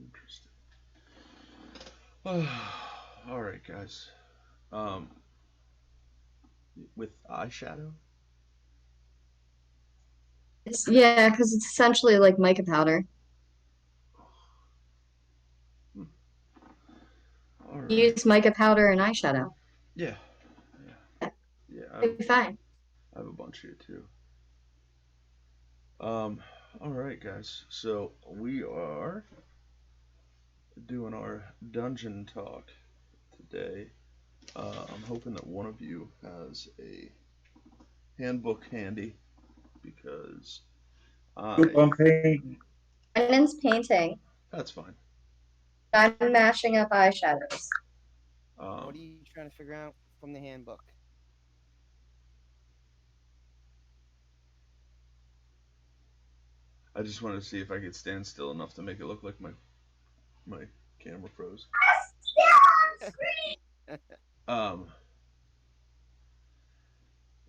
Interesting. All right, guys. Um, with eyeshadow. Yeah, because it's essentially like mica powder. Hmm. All You right. use mica powder and eyeshadow. Yeah. Yeah. Yeah, Yeah. it'll be fine. I have a bunch here too. Um. All right, guys. So we are doing our dungeon talk today. I'm hoping that one of you has a handbook handy because Oop, I. I'm painting. Brandon's painting. That's fine. I'm mashing up eyeshadows. Um, What are you trying to figure out from the handbook? I just wanted to see if I could stand still enough to make it look like my camera froze. Um,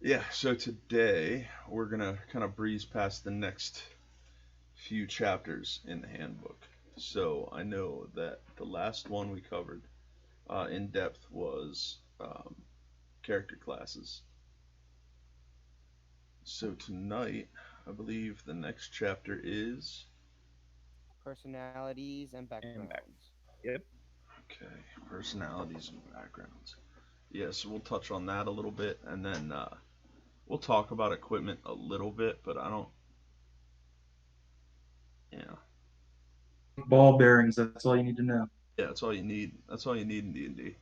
yeah. So today we're gonna kind of breeze past the next few chapters in the handbook. So I know that the last one we covered in depth was character classes. So tonight, I believe the next chapter is Personalities and And back. backgrounds. Yep. okay, personalities and backgrounds. Yeah, so we'll touch on that a little bit, and then we'll talk about equipment a little bit, but I don't, you know, Ball bearings, that's all you need to know. yeah, that's all you need. That's all you need in D&D.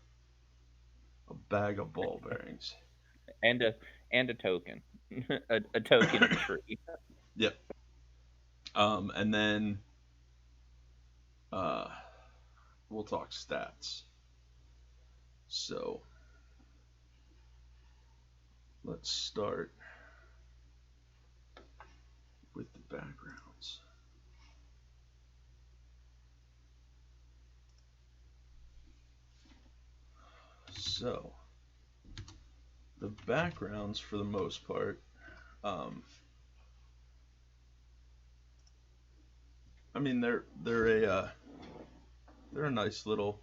A bag of ball bearings. and a and a token, a token tree. Yep. And then uh, we'll talk stats. So let's start with the backgrounds. So the backgrounds, for the most part, um, I mean they're a nice little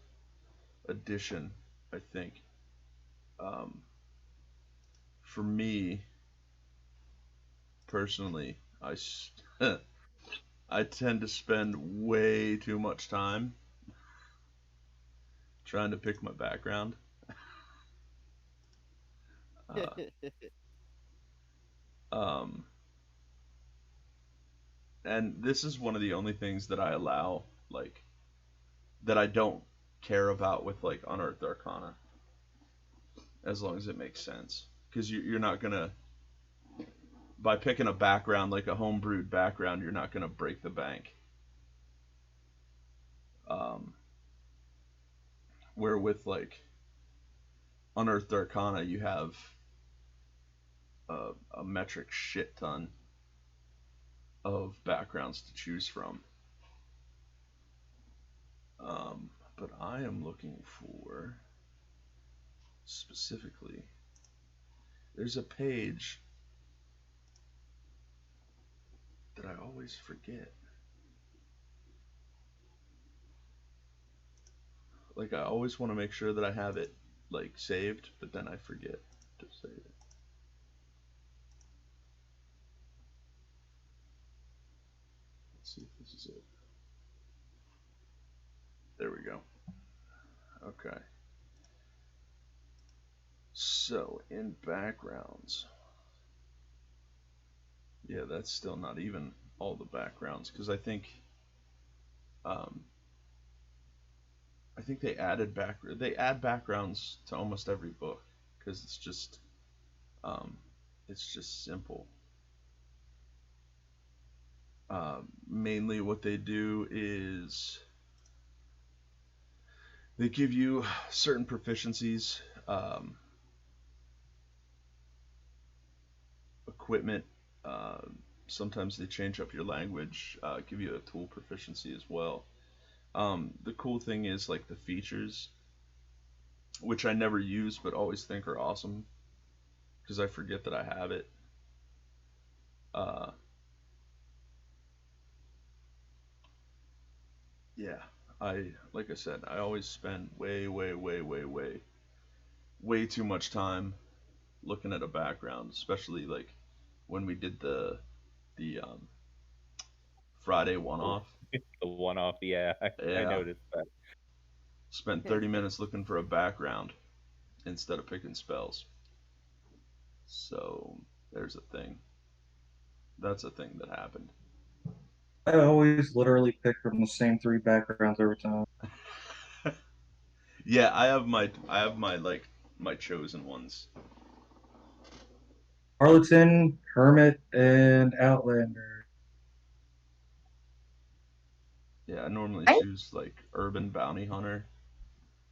addition, I think. Um, for me personally, I tend to spend way too much time trying to pick my background. Uh, um, and this is one of the only things that I allow, like, that I don't care about with, like, Unearthed Arcana, as long as it makes sense. Because you're not gonna, by picking a background, like a homebrewed background, you're not gonna break the bank. Um, where with, like, Unearthed Arcana, you have a metric shit ton of backgrounds to choose from. But I am looking for specifically. There's a page that I always forget. Like I always want to make sure that I have it like saved, but then I forget to save it. Let's see if this is it. There we go. Okay. So in backgrounds, yeah, that's still not even all the backgrounds because um, I think they add backgrounds to almost every book because um, it's just simple. Mainly, what they do is they give you certain proficiencies, equipment. Uh, Sometimes they change up your language, give you a tool proficiency as well. The cool thing is like the features, which I never use but always think are awesome because I forget that I have it. Uh, yeah, like I said, I always spend way too much time looking at a background, especially like when we did the Friday one off. The one off, yeah, I Yeah, noticed that. spent 30 minutes looking for a background instead of picking spells. So there's a thing. That's a thing that happened. I always literally pick from the same 3 backgrounds every time. Yeah, I have my like my chosen ones. Harleton, Hermit, and Outlander. Yeah, I normally I choose like urban bounty hunter,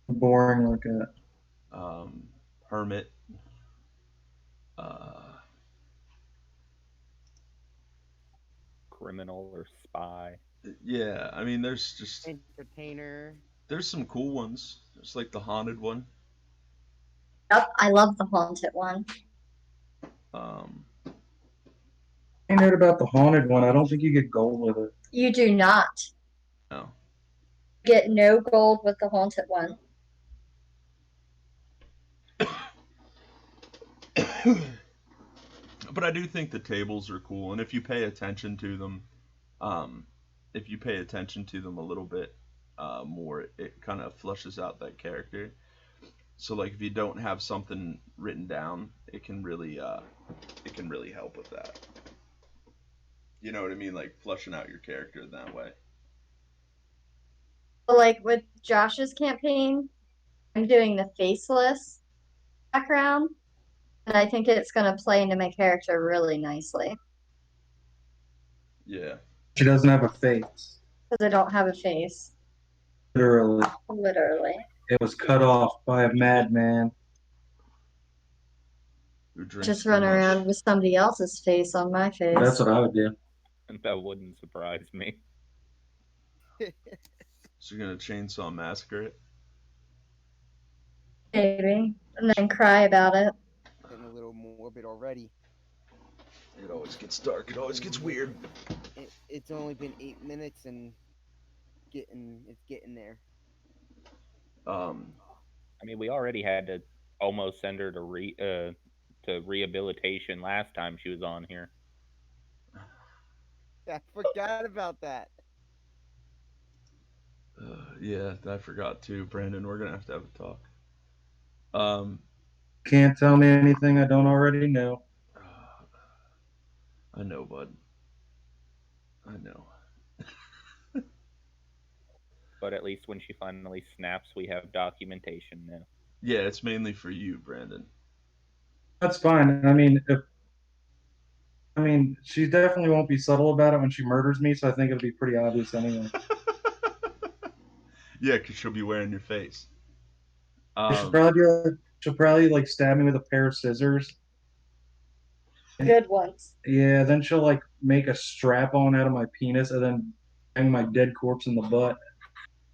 Boring like that. um, hermit. Uh, Criminal or spy. yeah, I mean Entertainer. there's some cool ones. There's like the haunted one. Yep, I love the haunted one. Um, I heard about the haunted one. I don't think you get gold with it. You do not no. get no gold with the haunted one. But I do think the tables are cool, and if you pay attention to them, um, if you pay attention to them a little bit more, it kind of flushes out that character. So like if you don't have something written down, it can really help with that. You know what I mean? Like flushing out your character in that way. But like with Josh's campaign, I'm doing the faceless background, and I think it's going to play into my character really nicely Yeah. She doesn't have a face. because I don't have a face, Literally. literally. It was cut off by a madman. Who drinks Just too run much. around with somebody else's face on my face. That's what I would do. That wouldn't surprise me. So you're gonna chainsaw massacre it? Maybe, and then cry about it. Getting a little morbid already. It always gets dark. It always gets weird. It's only been 8 minutes and it's getting there. I mean, we already had to almost send her to rehabilitation last time she was on here. I forgot about that. Yeah, I forgot too, Brandon. We're gonna have a talk. Um, Can't tell me anything I don't already know. I know, bud. I know. But at least when she finally snaps, we have documentation now. Yeah, it's mainly for you, Brandon. That's fine. I mean, she definitely won't be subtle about it when she murders me, so I think it'll be pretty obvious anyway. Yeah, because she'll be wearing your face. She'll probably like stab me with a pair of scissors. Good ones. Yeah, then she'll like make a strap on out of my penis and then hang my dead corpse in the butt.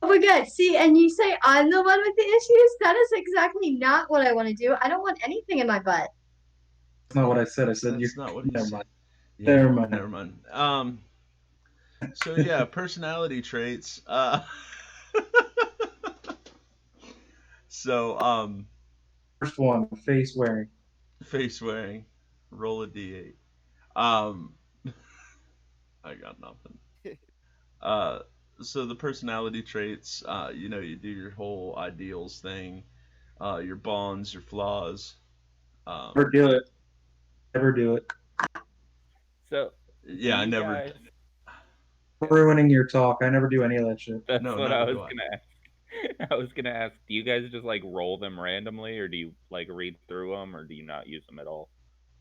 Oh my god, see, and you say I'm the one with the issues? That is exactly not what I want to do. I don't want anything in my butt. That's not what I said. I said That's not what he never said. mind. Yeah, Never mind. Never mind. So yeah, personality traits. So First one, face wearing. face wearing. Roll a d8. Um, I got nothing. So the personality traits. You do your whole ideals thing. Your bonds, your flaws. Never do it. Never do it. So, Yeah, I you never. guys, Ruining your talk. I never do any of that shit. that's No, what never I was do I. gonna ask. I was gonna ask, do you guys just like roll them randomly, or do you like read through them, or do you not use them at all?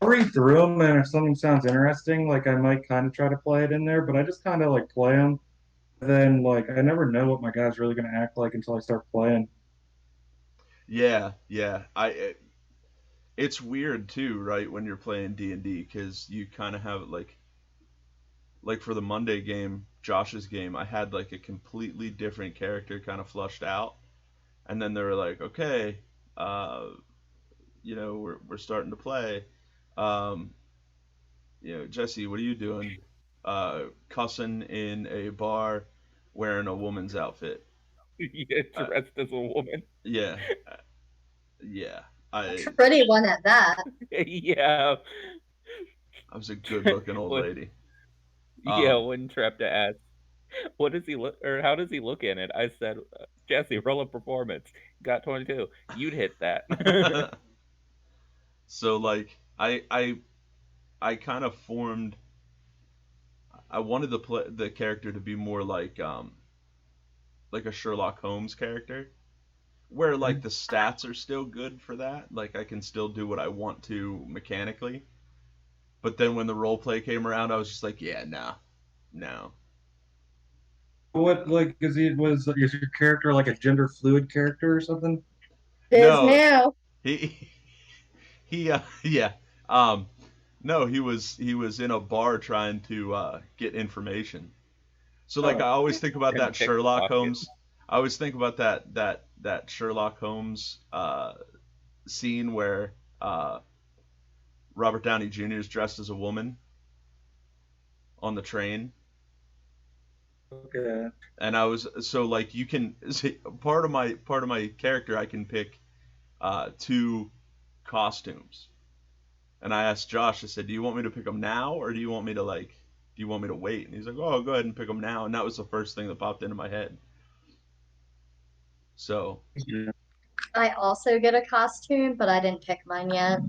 I'll read through them, and if something sounds interesting, like I might kind of try to play it in there, but I just kind of like play them. Then, like, I never know what my guy's really going to act like until I start playing. Yeah, yeah. It's weird too, right? When you're playing D&D, because you kind of have like for the Monday game, Josh's game, I had like a completely different character kind of flushed out, and then they were like, okay, uh, we're starting to play. Um, Jesse, what are you doing? Cussing in a bar, wearing a woman's outfit. Yeah, dressed as a woman. Yeah. Yeah. I Pretty one at that. Yeah. was a good-looking old When- lady. Yeah, when Trepta asked, "What does he look, or how does he look in it?" I said, "Jesse, roll a performance. Got 22. You'd hit that." So like I kind of formed. I wanted the character to be more like a Sherlock Holmes character, where like the stats are still good for that. Like I can still do what I want to mechanically. But then when the role play came around, I was just like, yeah, no. What like is your character like a gender fluid character or something? It is No, now. he yeah. No, he was in a bar trying to get information. So like Oh. I always think about And that Sherlock pickpocket. Holmes. I always think about that Sherlock Holmes scene where Robert Downey Jr. is dressed as a woman on the train. Okay. And I was so like you can see, part of my character I can pick two costumes. And I asked Josh, I said, "Do you want me to pick them now, or do you want me to wait?" And he's like, "Oh, go ahead and pick them now." And that was the first thing that popped into my head. So Yeah. I also get a costume, but I didn't pick mine yet.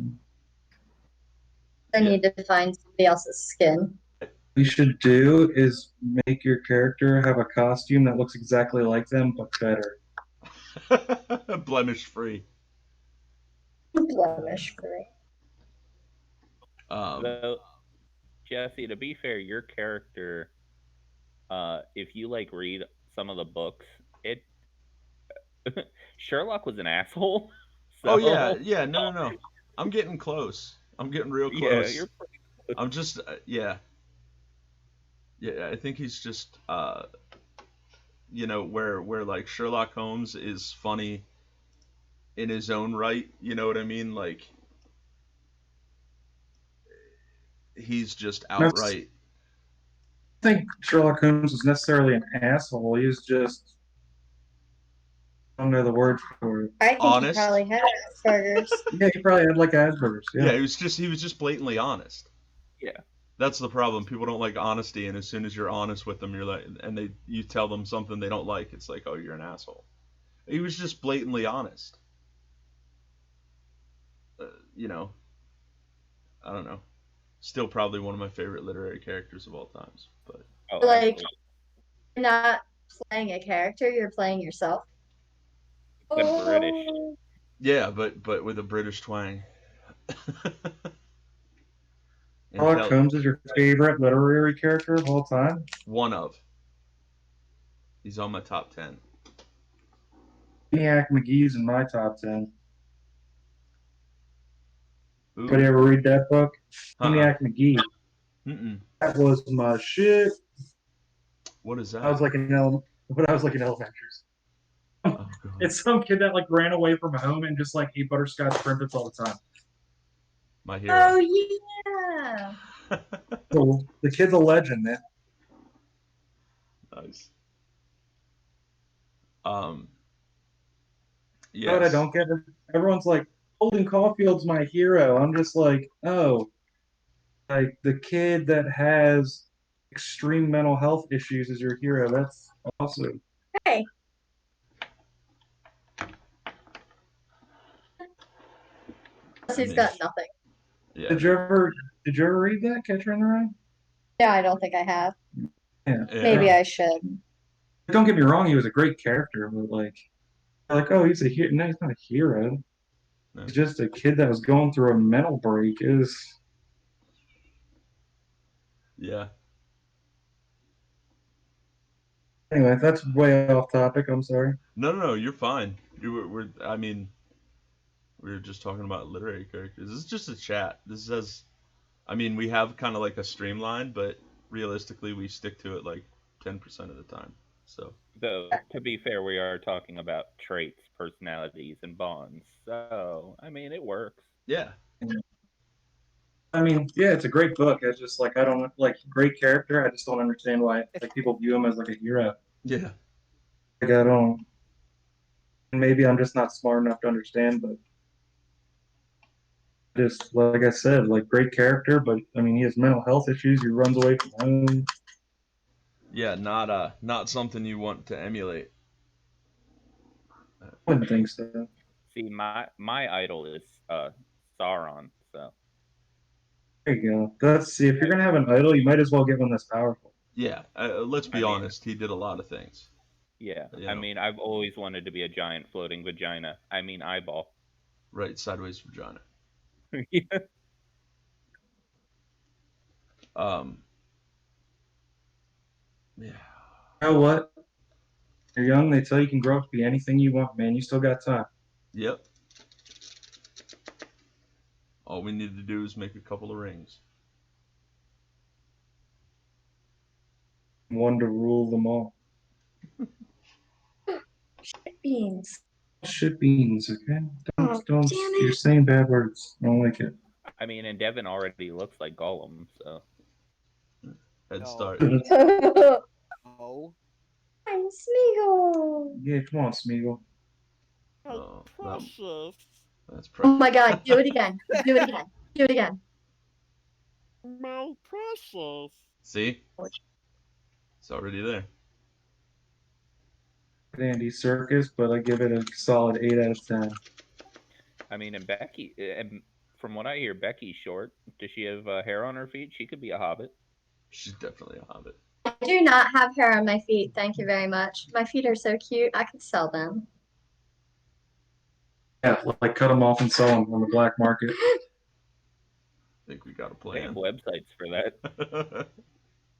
I Yeah. need to find somebody else's skin. What you should do is make your character have a costume that looks exactly like them but better. blemish free. Blemish free. Though, Jesse, to be fair, your character, if you like read some of the books, it Sherlock was an asshole. So Oh yeah. No. I'm getting close. I'm getting real yeah, close. you're pretty close. I'm just yeah. I think he's just where like Sherlock Holmes is funny in his own right. You know what I mean? Like he's just outright. I don't think Sherlock Holmes was necessarily an asshole. He was just I don't know the word for it. I think Honest. he probably had Asperger's. Yeah, he probably had like Asperger's. Yeah, Yeah. he was just blatantly honest. Yeah. That's the problem. People don't like honesty, and as soon as you're honest with them, you're like, and you tell them something they don't like, it's like, oh, you're an asshole. He was just blatantly honest. You know, I don't know. Still probably one of my favorite literary characters of all times. But Oh, Like- absolutely. You're not playing a character, you're playing yourself. Except British. yeah, but with a British twang. Sherlock Holmes is your favorite literary character of all time? One of. He's on my top 10. Maniac McGee's in my top 10. Ooh. Anybody ever read that book? Uh-uh. Maniac McGee. Mm-mm. That was my shit. What is that? I was like in elementary. Oh, God. It's some kid that like ran away from home and just like ate butterscotch crimpets all the time. My hero. Oh yeah. So the kid's a legend, man. Nice. You know what I Yes. don't get? Everyone's like, Holden Caulfield's my hero. I'm just like, oh, like the kid that has extreme mental health issues is your hero. That's awesome. Hey. He's got nothing. Yeah. Did you ever read that, Catcher in the Rye? Yeah, I don't think I have. Yeah. Maybe I should. Don't get me wrong, he was a great character, but like oh, he's a hero. No, he's not a hero. No. He's just a kid that was going through a mental break. Yeah. Anyway, that's way off topic. I'm sorry. No, you're fine. I mean, we were just talking about literary characters. This is just a chat. I mean, we have kind of like a streamline, but realistically, we stick to it like 10% of the time. So. Though, to be fair, we are talking about traits, personalities, and bonds. So, I mean, it works. Yeah. I mean, yeah, it's a great book. It's just like I don't like great character. I just don't understand why like people view him as like a hero. Yeah. Like I don't. Maybe I'm just not smart enough to understand, but just like I said, like great character, but I mean he has mental health issues. He runs away from home. Yeah, not something you want to emulate. I wouldn't think so. See, my idol is Sauron, so There you go. Let's see. If you're gonna have an idol, you might as well get one that's powerful. Yeah, let's be I mean- honest. He did a lot of things. yeah. You I know. mean, I've always wanted to be a giant floating vagina. I mean, eyeball. Right, sideways vagina. Yeah. Yeah. You know what? You're young. They tell you can grow up to be anything you want, man. You still got time. Yep. All we need to do is make a couple of rings. One to rule them all. Beans. Shit beans, okay? Oh, Don't. damn it. You're saying bad words. I don't like it. I mean, and Devon already looks like Gollum, so Head No. start. Oh, I'm Smeagol. Yeah, come on, Smeagol. Oh, precious. that's Oh precious. my god, do it again. Do it again. Do it again. My precious. See? It's already there. Dandy Circus, but I give it a solid 8 out of 10. I mean, and Becky, and from what I hear, Becky's short. Does she have hair on her feet? She could be a hobbit. She's definitely a hobbit. I do not have hair on my feet. Thank you very much. My feet are so cute. I could sell them. Yeah, like cut them off and sell them on the black market. I think we got a They have plan. websites for that.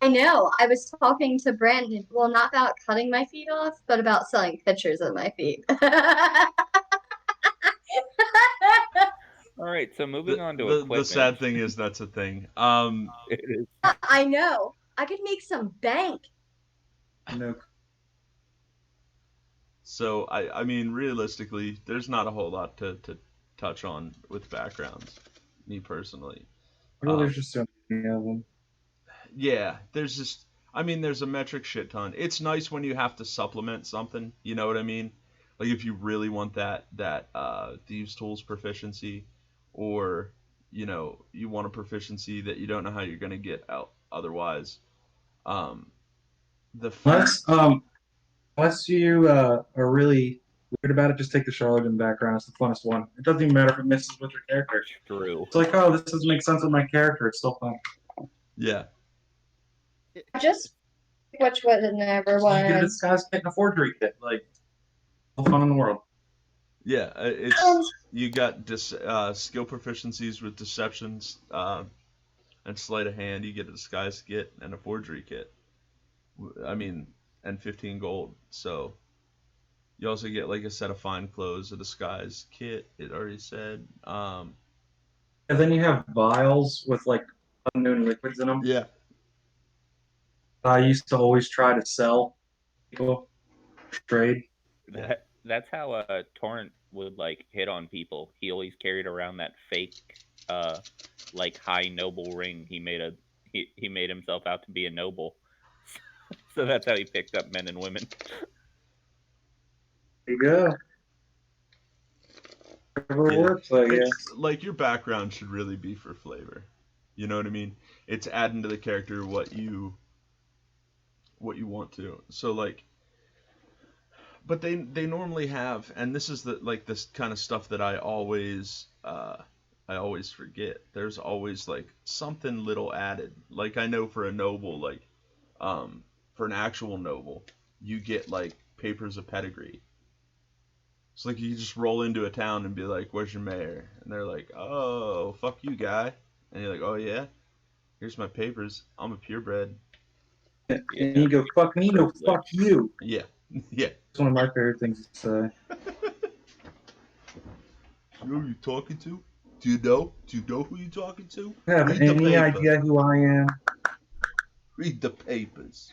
I know. I was talking to Brandon. Well, not about cutting my feet off, but about selling pictures of my feet. All right, so moving on to equipment. The sad thing is that's a thing. It is. I know. I could make some bank. No, So I mean, realistically, there's not a whole lot to touch on with backgrounds. Me personally. well, there's just so many of them. Yeah, there's just, I mean, there's a metric shit ton. It's nice when you have to supplement something, you know what I mean? Like if you really want that Thieves Tools proficiency, or you know, you want a proficiency that you don't know how you're gonna get out otherwise. The Unless you are really weird about it, just take the Charlatan background. It's the funnest one. It doesn't even matter if it misses with your character. True. It's like, oh, this doesn't make sense with my character. It's still fun. yeah, Just which was it never So you get a was. disguise kit and a forgery kit. Like, all the fun in the world. yeah. It's you got skill proficiencies with deceptions and sleight of hand. You get a disguise kit and a forgery kit. I mean, and 15 gold. So you also get like a set of fine clothes, a disguise kit. It already said. And then you have vials with like unknown liquids in them. Yeah. I used to always try to sell people trade. That's how Torrent would like hit on people. He always carried around that fake like high noble ring. He made himself out to be a noble. So that's how he picked up men and women. There you go. Whatever Yeah. works, I guess. It's like your background should really be for flavor. You know what I mean? It's adding to the character what you want to. So like, but they normally have, and this is this kind of stuff that I always forget. There's always like something little added. Like I know for a noble, like for an actual noble, you get like papers of pedigree. It's like you just roll into a town and be like, "Where's your mayor?" And they're like, "Oh, fuck you, guy." And you're like, "Oh yeah, here's my papers. I'm a purebred." And you go, fuck me, no, fuck you. Yeah, yeah. It's one of my favorite things to say. You know who you're talking to? Do you know? Do you know who you're talking to? Have Read the any paper. idea who I am? Read the papers.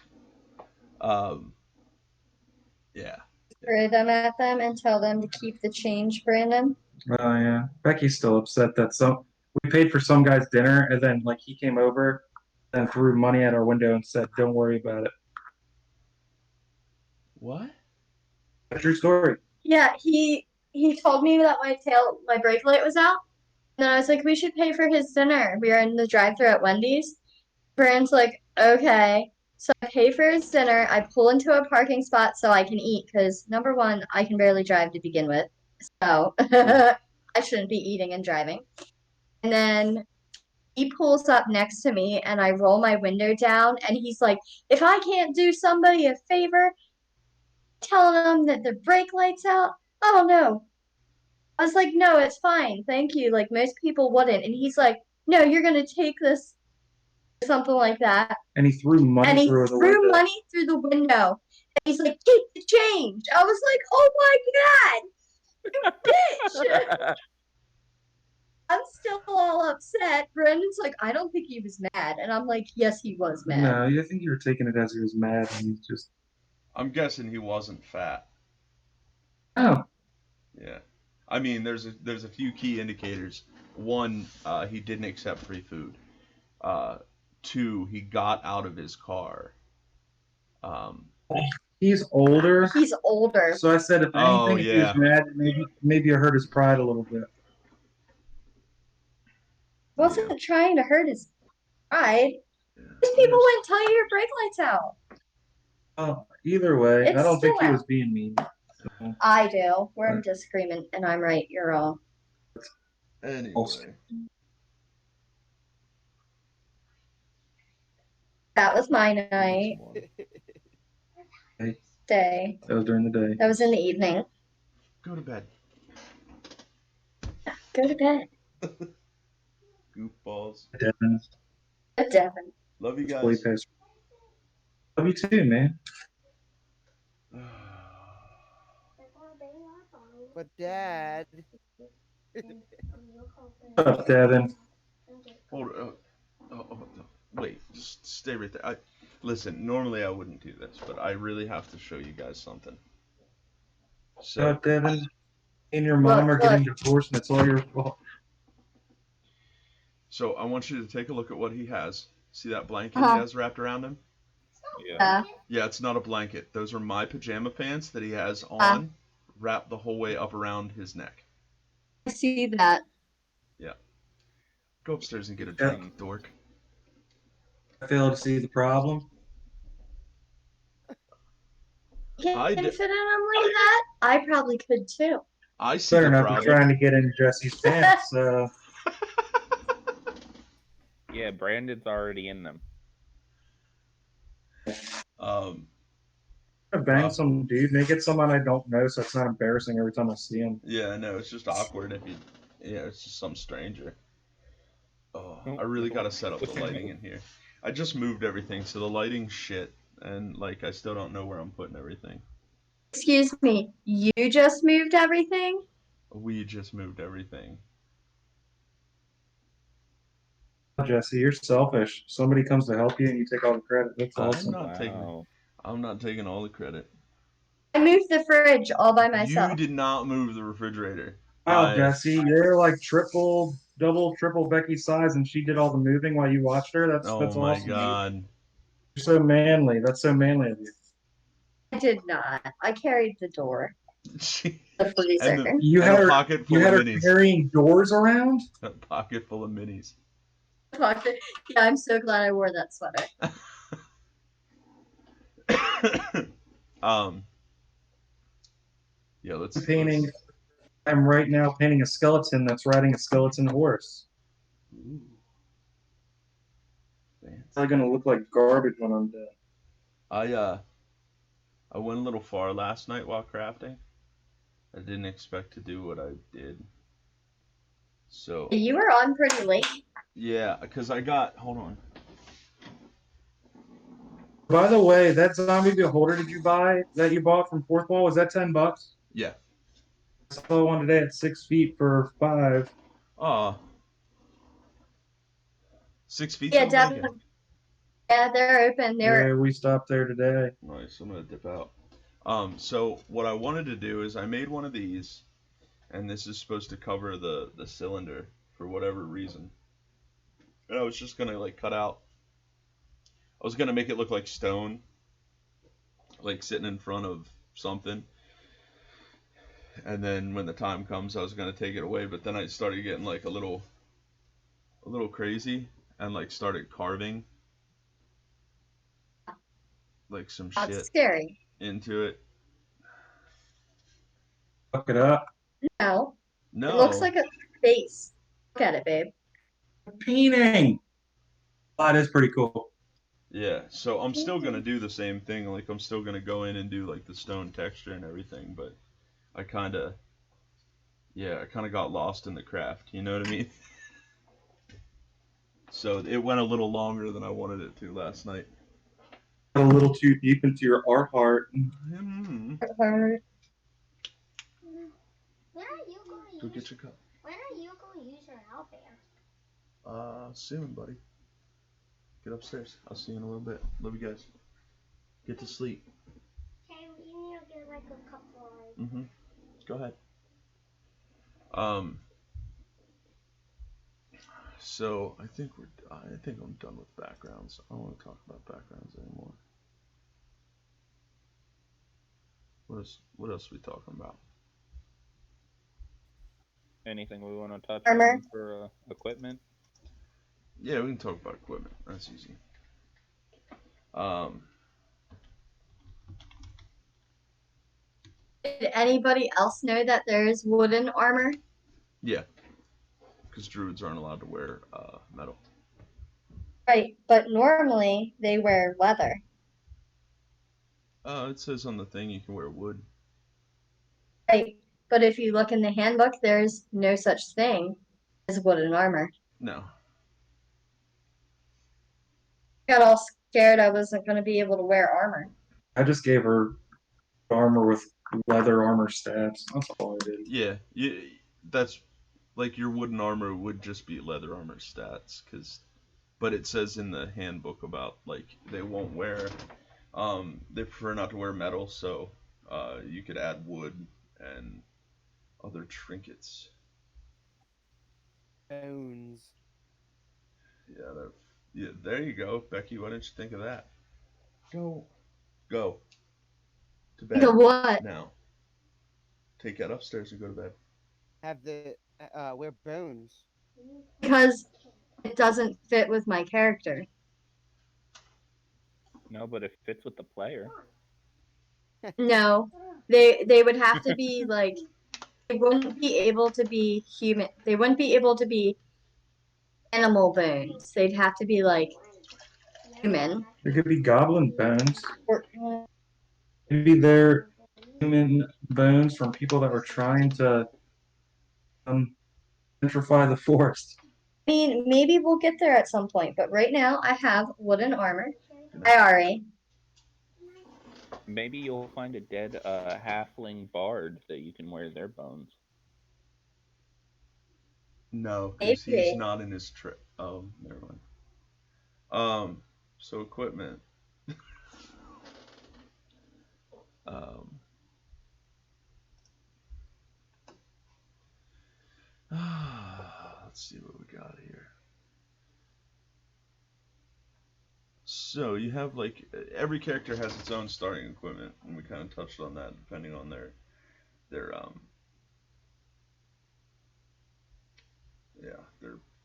Yeah. Throw them at them and tell them to keep the change, Brandon. Oh yeah, Becky's still upset that we paid for some guy's dinner, and then like he came over and threw money at our window and said, "Don't worry about it." What? True story. Yeah, he told me that my brake light was out. And then I was like, we should pay for his dinner. We were in the drive-thru at Wendy's. Brand's like, okay. So I pay for his dinner. I pull into a parking spot so I can eat because number one, I can barely drive to begin with. So I shouldn't be eating and driving. And then he pulls up next to me and I roll my window down and he's like, if I can't do somebody a favor, telling them that their brake light's out, I don't know. I was like, no, it's fine. Thank you. Like most people wouldn't. And he's like, no, you're gonna take this something like that. And he threw money And he through the threw window. money through the window. And he's like, keep the change. I was like, oh my God, you bitch. I'm still all upset. Brendan's like, I don't think he was mad. And I'm like, yes, he was mad. No, I think you were taking it as he was mad and he's just. I'm guessing he wasn't fat. Oh. Yeah. I mean, there's a few key indicators. One, he didn't accept free food. Two, he got out of his car. He's older. He's older. So I said, if anything, if he was mad, maybe it hurt his pride a little bit. I wasn't trying to hurt his pride. These people wouldn't tell you your brake light's out. Either way, It's I don't think he still was being mean. So. I do. We're just screaming, and I'm right, you're wrong. Anyway. That was my night. Day. That was during the day. That was in the evening. Go to bed. Go to bed. Goofballs. Devon. Devon. Love you guys. Way past. Love you too, man. But Dad. What's up, Devon? Hold on. Wait, just stay right there. Listen, normally I wouldn't do this, but I really have to show you guys something. So, Devon, me and your mom are getting divorced, and it's all your fault. So I want you to take a look at what he has. See that blanket he has wrapped around him? Yeah. Yeah, it's not a blanket. Those are my pajama pants that he has on, wrapped the whole way up around his neck. I see that. Yeah. Go upstairs and get a drink, dork. I fail to see the problem. Can fit in them like that? I probably could too. I see Better the not problem. be trying to get in Jesse's pants. Yeah, Brandon's already in them. I bang some dude, make it someone I don't know, so it's not embarrassing every time I see him. Yeah, I know. It's just awkward if you. Yeah, it's just some stranger. Oh, I really gotta set up the lighting in here. I just moved everything, so the lighting's shit, and like I still don't know where I'm putting everything. Excuse me, you just moved everything? We just moved everything. Jesse, you're selfish. Somebody comes to help you and you take all the credit. That's awesome. I'm not taking all the credit. I moved the fridge all by myself. You did not move the refrigerator. Wow, Jesse, you're like double, triple Becky's size, and she did all the moving while you watched her. That's awesome. Oh my God. You're so manly. That's so manly of you. I did not. I carried the door. The freezer. You had her pocket full of minis. Carrying doors around? A pocket full of minis. Yeah, I'm so glad I wore that sweater. Yeah, let's. I'm right now painting a skeleton that's riding a skeleton horse. Ooh. It's probably gonna look like garbage when I'm done. I went a little far last night while crafting. I didn't expect to do what I did. So. You were on pretty late. Yeah, because hold on. By the way, that zombie beholder you bought from Fourth Wall, was that $10? Yeah. I saw one today at 6 feet for $5. 6 feet? Yeah, definitely. Yeah, they're open. We stopped there today. Nice, I'm gonna dip out. So what I wanted to do is I made one of these, and this is supposed to cover the cylinder for whatever reason. And I was just gonna like cut out. I was gonna make it look like stone, like sitting in front of something. And then when the time comes, I was gonna take it away, but then I started getting like a little crazy and like started carving like some That's shit scary. into it. Fuck it up. No. No. It looks like a face. Look at it, babe. Painting. Oh, that is pretty cool. Yeah, so I'm still gonna do the same thing. Like I'm still gonna go in and do like the stone texture and everything, but I kind of got lost in the craft. You know what I mean? So it went a little longer than I wanted it to last night. A little too deep into your art heart. Mm. Her- When are you going Go to get use? your cup. When are you going to use your owlbear? Soon, buddy. Get upstairs. I'll see you in a little bit. Love you guys. Get to sleep. Okay, you need to get like a couple of. Mm-hmm. Go ahead. So I think I'm done with backgrounds. I don't want to talk about backgrounds anymore. What else are we talking about? Anything we want to touch Armor. on for equipment? Yeah, we can talk about equipment. That's easy. Did anybody else know that there's wooden armor? Yeah, because druids aren't allowed to wear metal. Right, but normally they wear leather. It says on the thing you can wear wood. Right, but if you look in the handbook, there's no such thing as wooden armor. No. I got all scared I wasn't going to be able to wear armor. I just gave her armor with leather armor stats. That's all I did. Yeah, that's like your wooden armor would just be leather armor stats, but it says in the handbook about like they won't wear, they prefer not to wear metal, so you could add wood and other trinkets. Bones. Yeah, there you go, Becky. Why didn't you think of that? Go to bed. Think of what? Now. Take that upstairs and go to bed. Have the wear bones. Because it doesn't fit with my character. No, but it fits with the player. No, they would have to be like, they wouldn't be able to be human. They wouldn't be able to be animal bones. They'd have to be like human. There could be goblin bones. Or, Maybe they're human bones from people that were trying to gentrify the forest. I mean, maybe we'll get there at some point, but right now I have wooden armor. Hi, Ari. Maybe you'll find a dead halfling bard that you can wear their bones. No, because Maybe. he's not in his trip. Oh, never mind. So equipment. Let's see what we got here. So you have like every character has its own starting equipment, and we kind of touched on that depending on their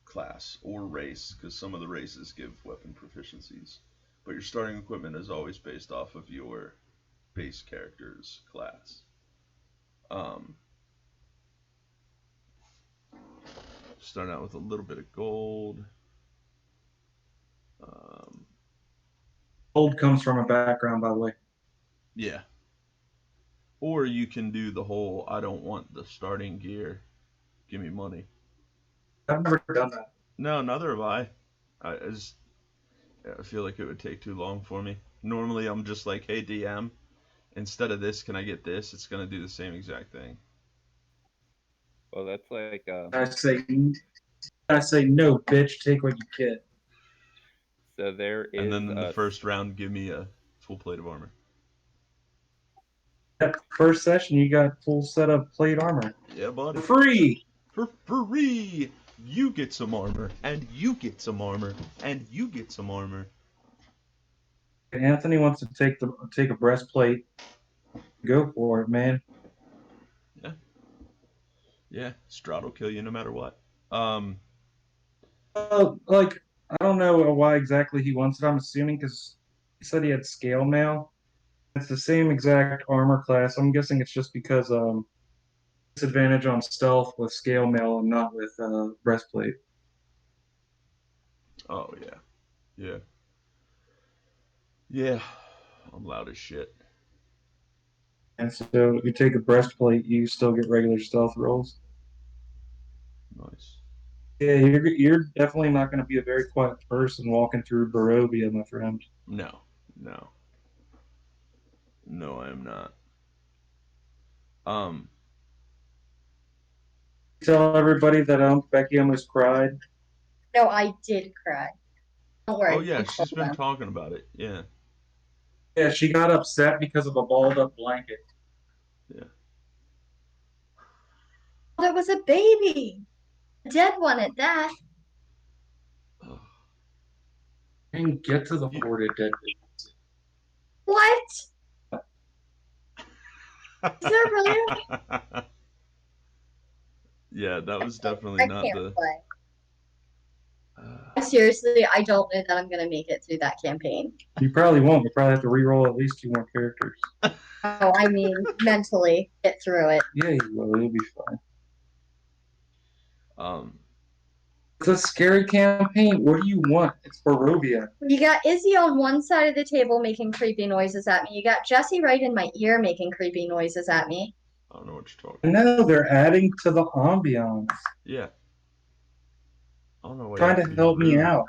class or race, because some of the races give weapon proficiencies. But your starting equipment is always based off of your base character's class. Starting out with a little bit of gold. Gold comes from a background, by the way. Yeah. Or you can do the whole, I don't want the starting gear, give me money. I've never done that. No, neither have I. I feel like it would take too long for me. Normally I'm just like, hey DM, instead of this, can I get this? It's going to do the same exact thing. Well, that's like I say no, bitch. Take what you get. so there is. And then in the first round, give me a full plate of armor. That first session, you got full set of plate armor. Yeah, buddy. For free! For free! You get some armor, and you get some armor, and you get some armor. Anthony wants to take a breastplate. Go for it, man. Yeah, Yeah, Strahd will kill you no matter what. Like, I don't know why exactly he wants it. I'm assuming because he said he had scale mail. It's the same exact armor class. I'm guessing it's just because disadvantage on stealth with scale mail and not with breastplate. Oh yeah, yeah, yeah. I'm loud as shit. And so if you take a breastplate, you still get regular stealth rolls. Nice. Yeah, you're definitely not going to be a very quiet person walking through Barovia, my friend. No, no, no. I am not. Um. Tell everybody that Becky almost cried. No, I did cry. Don't worry. Oh yeah, I she's told been them. talking about it. Yeah. Yeah, she got upset because of a balled up blanket. Yeah. That was a baby. A dead one at that. Ugh. I didn't get to the You- hoarded dead. What? Is there really? Yeah, that was definitely I not can't the. play. Seriously, I don't know that I'm gonna make it through that campaign. You probably won't. You probably have to re-roll at least 2 more characters. Oh, I mean, mentally get through it. Yeah, you will. You'll be fine. Um. It's a scary campaign. What do you want? It's Barovia. You got Izzy on one side of the table making creepy noises at me. You got Jesse right in my ear making creepy noises at me. I don't know what you're talking. No, they're adding to the ambiance. Yeah. I don't know why you Trying have to be help me rude. out.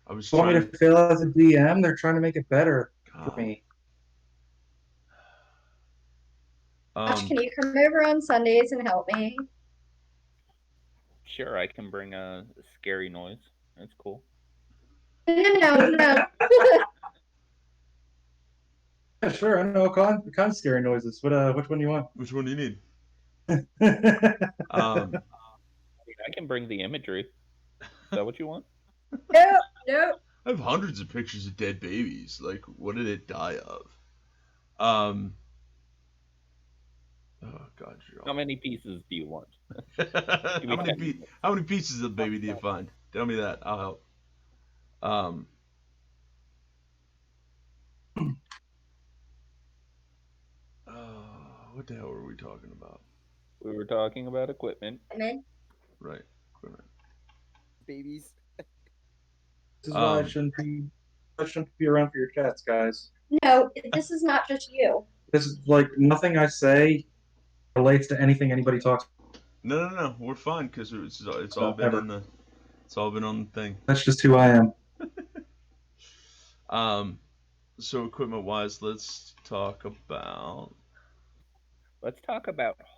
I was Want me trying. to fail as a DM? They're trying to make it better for God. me. Josh, can you come over on Sundays and help me? Sure, I can bring a scary noise. That's cool. No. Yeah, sure. I know what kind of scary noises. Which one do you want? Which one do you need? I can bring the imagery. Is that what you want? No. I have hundreds of pictures of dead babies. Like, what did it die of? Oh God, How many pieces do you want? how many pieces of baby do you find? Tell me that. I'll help. What the hell were we talking about? We were talking about equipment. Right, equipment. Babies. This is why I shouldn't be around for your chats, guys. No, this is not just you. This is like nothing I say relates to anything anybody talks No. We're fine because it's all been ever. in the. It's all been on the thing. That's just who I am. So equipment wise, let's talk about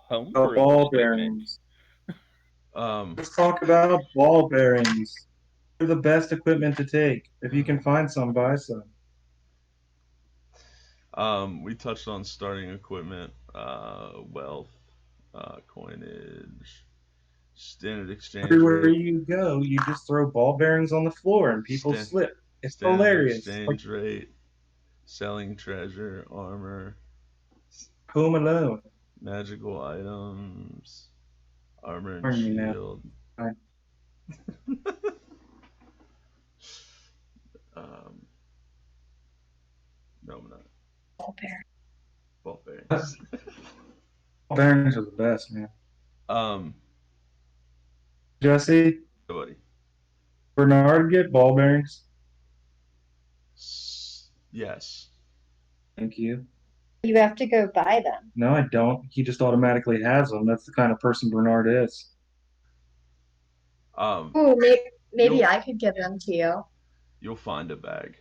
homebrew Ball equipment. bearings. Um, Let's talk about ball bearings. They're the best equipment to take. If you can find some, buy some. We touched on starting equipment, wealth, coinage, standard exchange Everywhere rate. you go, you just throw ball bearings on the floor and people slip. It's Standard hilarious. exchange rate, selling treasure, armor, Home Alone. magical items, armor and Pardon me now. shield. No, I'm not. Ball bear. Ball bearings. Ball bearings are the best, man. Jesse, Buddy. Bernard get ball bearings? Yes. Thank you. You have to go buy them. No, I don't. He just automatically has them. That's the kind of person Bernard is. Ooh, maybe I could give them to you. You'll find a bag.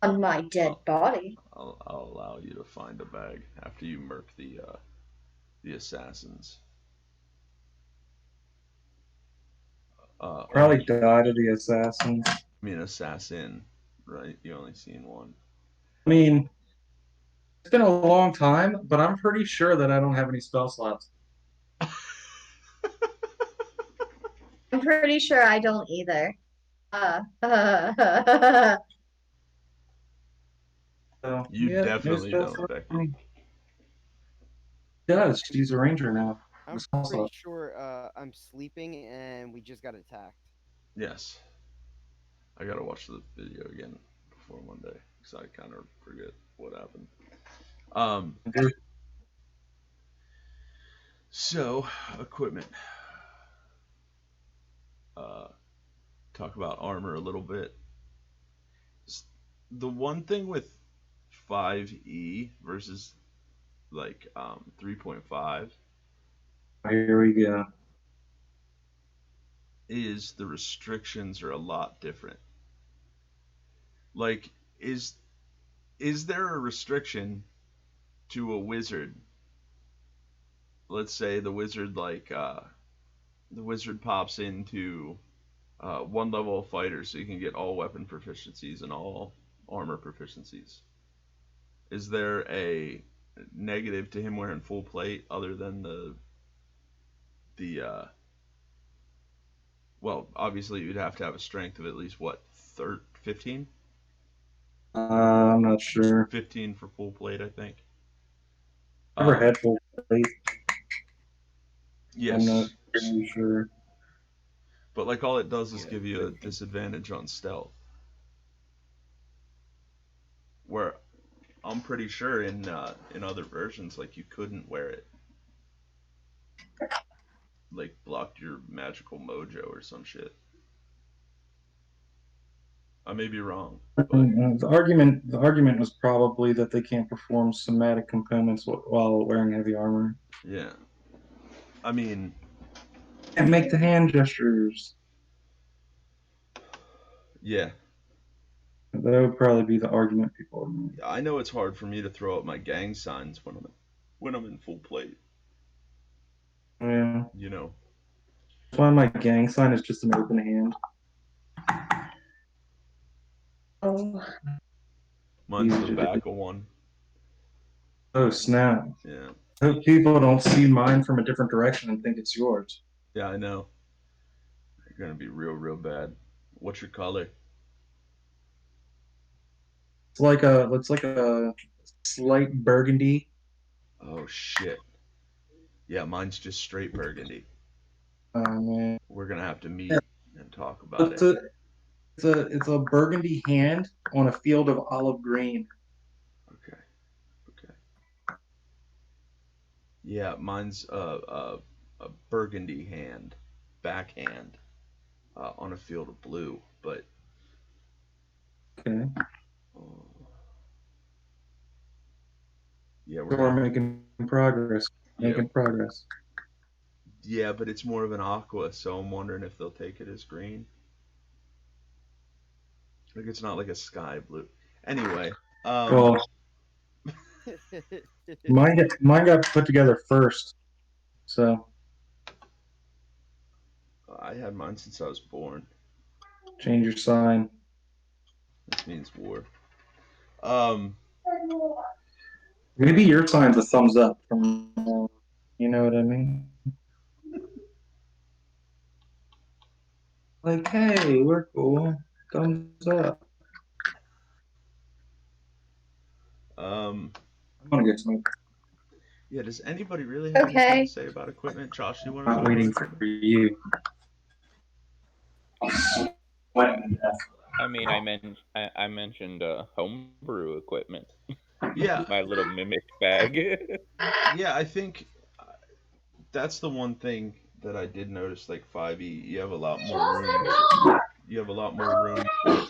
On my dead body. I'll allow you to find a bag after you murk the assassins. Probably died of the assassins. I mean, assassin, right? You only seen one. I mean, it's been a long time, but I'm pretty sure that I don't have any spell slots. I'm pretty sure I don't either. You definitely don't, Becky. She does. She's a ranger now. I'm It's also- pretty sure I'm sleeping and we just got attacked. Yes. I gotta watch the video again before Monday because I kind of forget what happened. So equipment. Talk about armor a little bit. The one thing with 5e versus like 3.5 Here we go. is the restrictions are a lot different. Like, is there a restriction to a wizard? Let's say the wizard pops into one level of fighter, so you can get all weapon proficiencies and all armor proficiencies. Is there a negative to him wearing full plate other than the well, obviously you'd have to have a strength of at least what, 15? I'm not sure. 15 for full plate, I think. Never had full plate. Yes. I'm not really sure. But like all it does is give you a disadvantage on stealth. Where I'm pretty sure in other versions, like you couldn't wear it. Like blocked your magical mojo or some shit. I may be wrong. But The argument was probably that they can't perform somatic components while wearing heavy armor. yeah. I mean, Can't make the hand gestures. yeah. That would probably be the argument people would make. I know it's hard for me to throw up my gang signs when I'm in full plate. Yeah. You know. That's why my gang sign is just an open hand. Oh. Mine's the back of one. Oh, snap. Yeah. I hope people don't see mine from a different direction and think it's yours. Yeah, I know. You're gonna be real bad. What's your color? It's like a slight burgundy. Oh shit. Yeah, mine's just straight burgundy. Oh man. We're gonna have to meet and talk about It's it. it's a burgundy hand on a field of olive green. Okay. Yeah, mine's a burgundy hand, backhand, on a field of blue. But Okay. Yeah, So we're making progress. Making progress. Yeah, but it's more of an aqua, so I'm wondering if they'll take it as green. Like it's not like a sky blue. Anyway, Well, mine got put together first. So I had mine since I was born. change your sign. This means war. Maybe your sign's a thumbs up from you know what I mean? Like, hey, we're cool. Thumbs up. I'm gonna get some. Yeah, does anybody really have anything to say about equipment? Josh, you want to Not waiting for you. I mean, I mentioned homebrew equipment. Yeah. My little mimic bag. Yeah, I think that's the one thing that I did notice. Like 5e, you have a lot more room. You have a lot more room for.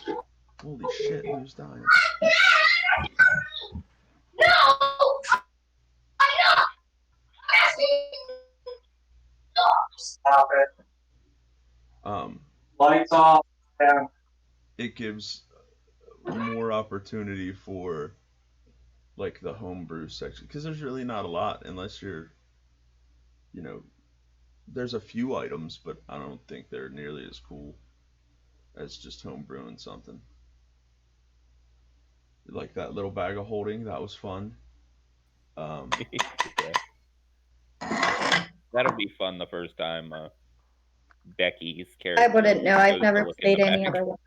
Holy shit! Who's dying? No! I'm not! Stop it. Lights off. Yeah. It gives more opportunity for like the homebrew section because there's really not a lot unless you're, you know, there's a few items, but I don't think they're nearly as cool as just homebrewing something. Like that little bag of holding, that was fun. Yeah. That'll be fun the first time Becky's character. I wouldn't know. I've goes to never look in played the any bag. other one.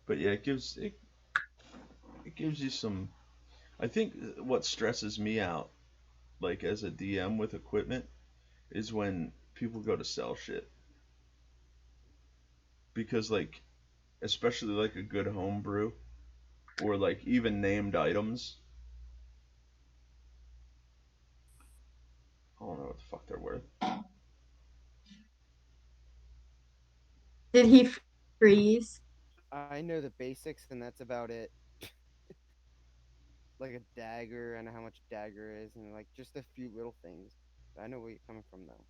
But yeah, it it gives you some. I think what stresses me out, like as a DM with equipment, is when people go to sell shit. Because like, especially like a good homebrew, or like even named items, I don't know what the fuck they're worth. Did he freeze? I know the basics, and that's about it. Like a dagger, I know how much a dagger is, and like just a few little things. I know where you're coming from, though.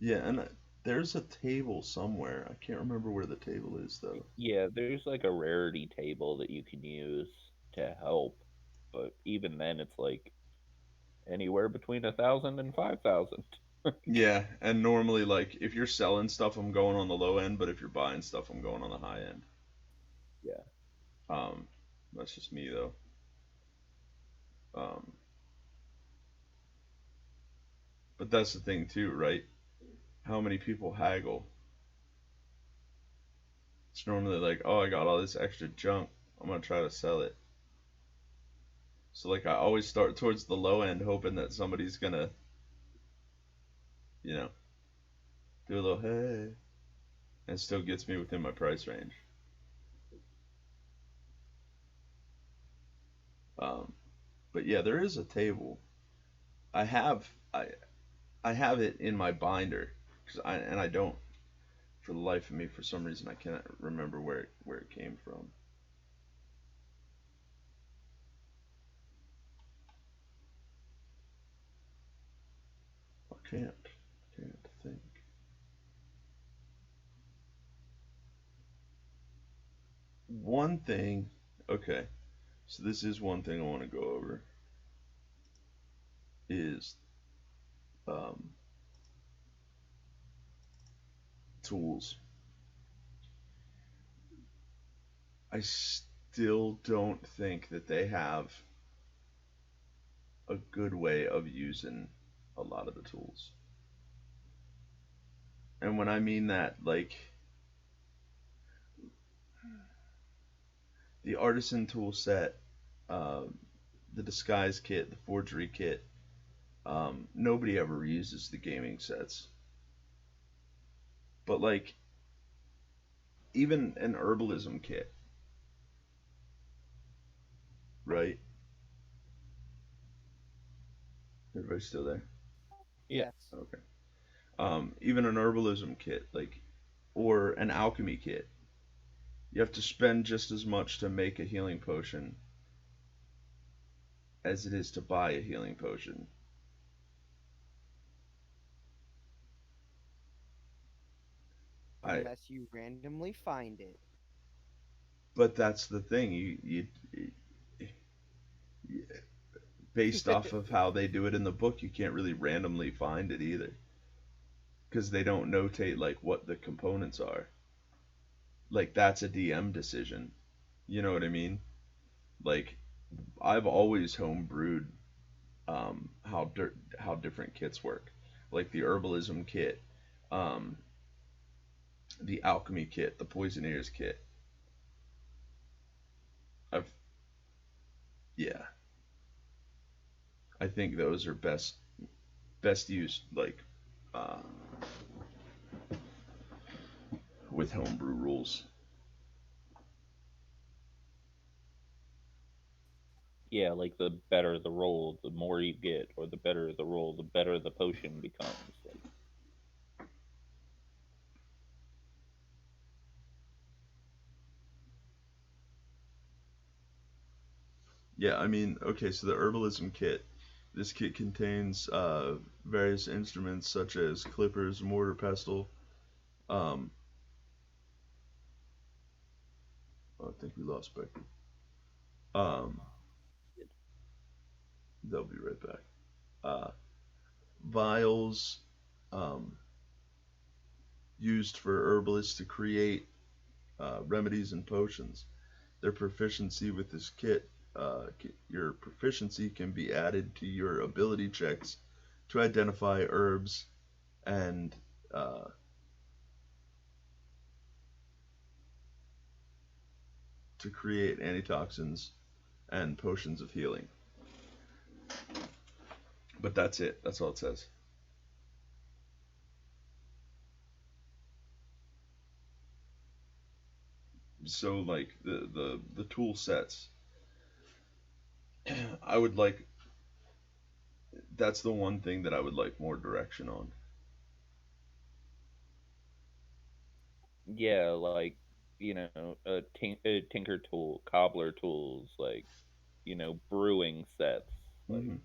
Yeah, and there's a table somewhere. I can't remember where the table is though. Yeah, there's like a rarity table that you can use to help, but even then, it's like anywhere between 1,000 and 5,000. Yeah, and normally like if you're selling stuff, I'm going on the low end, but if you're buying stuff, I'm going on the high end. Yeah. That's just me though. Um, but that's the thing too, right? How many people haggle? It's normally like, oh, I got all this extra junk. I'm gonna try to sell it. So like I always start towards the low end, hoping that somebody's gonna, you know, do a little hey, and it still gets me within my price range. Um, but yeah, there is a table. I have I I have it in my binder and I don't for the life of me for some reason I cannot remember where it came from. I can't think. One thing, okay, so this is one thing I want to go over is um, tools. I still don't think that they have a good way of using a lot of the tools. And when I mean that, like the artisan tool set, uh, the disguise kit, the forgery kit, nobody ever uses the gaming sets. But like even an herbalism kit, right? Everybody still there? Yeah. Yes. Okay. Even an herbalism kit, like, or an alchemy kit, you have to spend just as much to make a healing potion as it is to buy a healing potion. I, Unless you randomly find it. but that's the thing. You based off of how they do it in the book, you can't really randomly find it either, because they don't notate like what the components are. Like that's a DM decision. You know what I mean? Like I've always homebrewed how different kits work, like the herbalism kit, um, the alchemy kit, the poisoneers kit. I've yeah, I think those are best used like uh, with homebrew rules. Yeah, like the better the roll, the more you get, or the better the roll, the better the potion becomes. Like, Yeah, I mean, okay, so the herbalism kit. This kit contains various instruments such as clippers, mortar, pestle. Um, I think we lost Becky. Um, they'll be right back. Uh, Vials um, used for herbalists to create remedies and potions. Their proficiency with this kit, your proficiency can be added to your ability checks to identify herbs and to create antitoxins and potions of healing. But that's it. That's all it says. So like the tool sets, I would like. That's the one thing that I would like more direction on. Yeah, like tinker tool, cobbler tools, like brewing sets. Mm-hmm.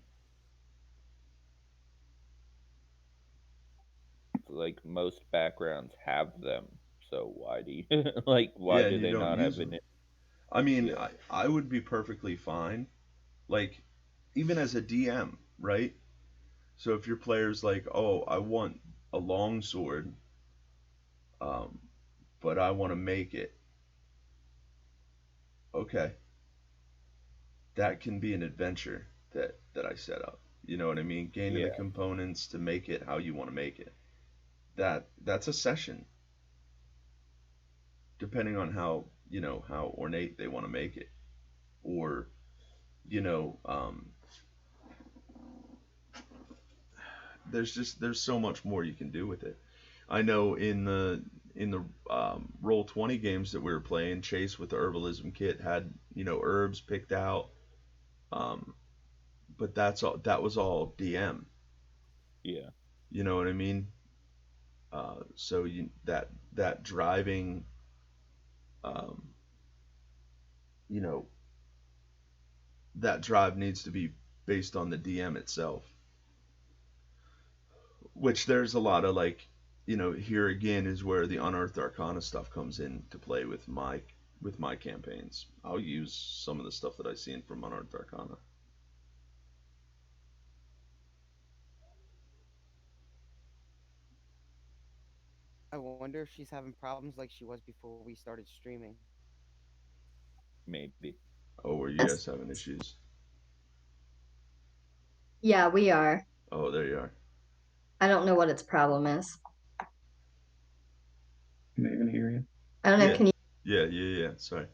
Like most backgrounds have them. So why do you why Yeah, and do you they don't not use have them. it? I mean, Yeah, I would be perfectly fine, like, even as a DM, right? So if your player's like, oh, I want a long sword, um, but I want to make it, okay, that can be an adventure that I set up. You know what I mean? Gaining the yeah, components to make it how you want to make it. That's a session, depending on how ornate they want to make it, or you know, there's so much more you can do with it. I know in the Roll20 games that we were playing, Chase with the herbalism kit had herbs picked out, um, but that was all DM. yeah, You know what I mean? So that driving, um, you know, that drive needs to be based on the DM itself. Which there's a lot of like, here again is where the unearthed arcana stuff comes into play with my campaigns. I'll use some of the stuff that I seen from unearthed arcana. I wonder if she's having problems like she was before we started streaming. maybe. Oh, are you Yes. guys having issues? Yeah, we are. Oh, there you are. I don't know what its problem is. Can I even hear you? I don't know. Yeah, Can you? yeah. Sorry.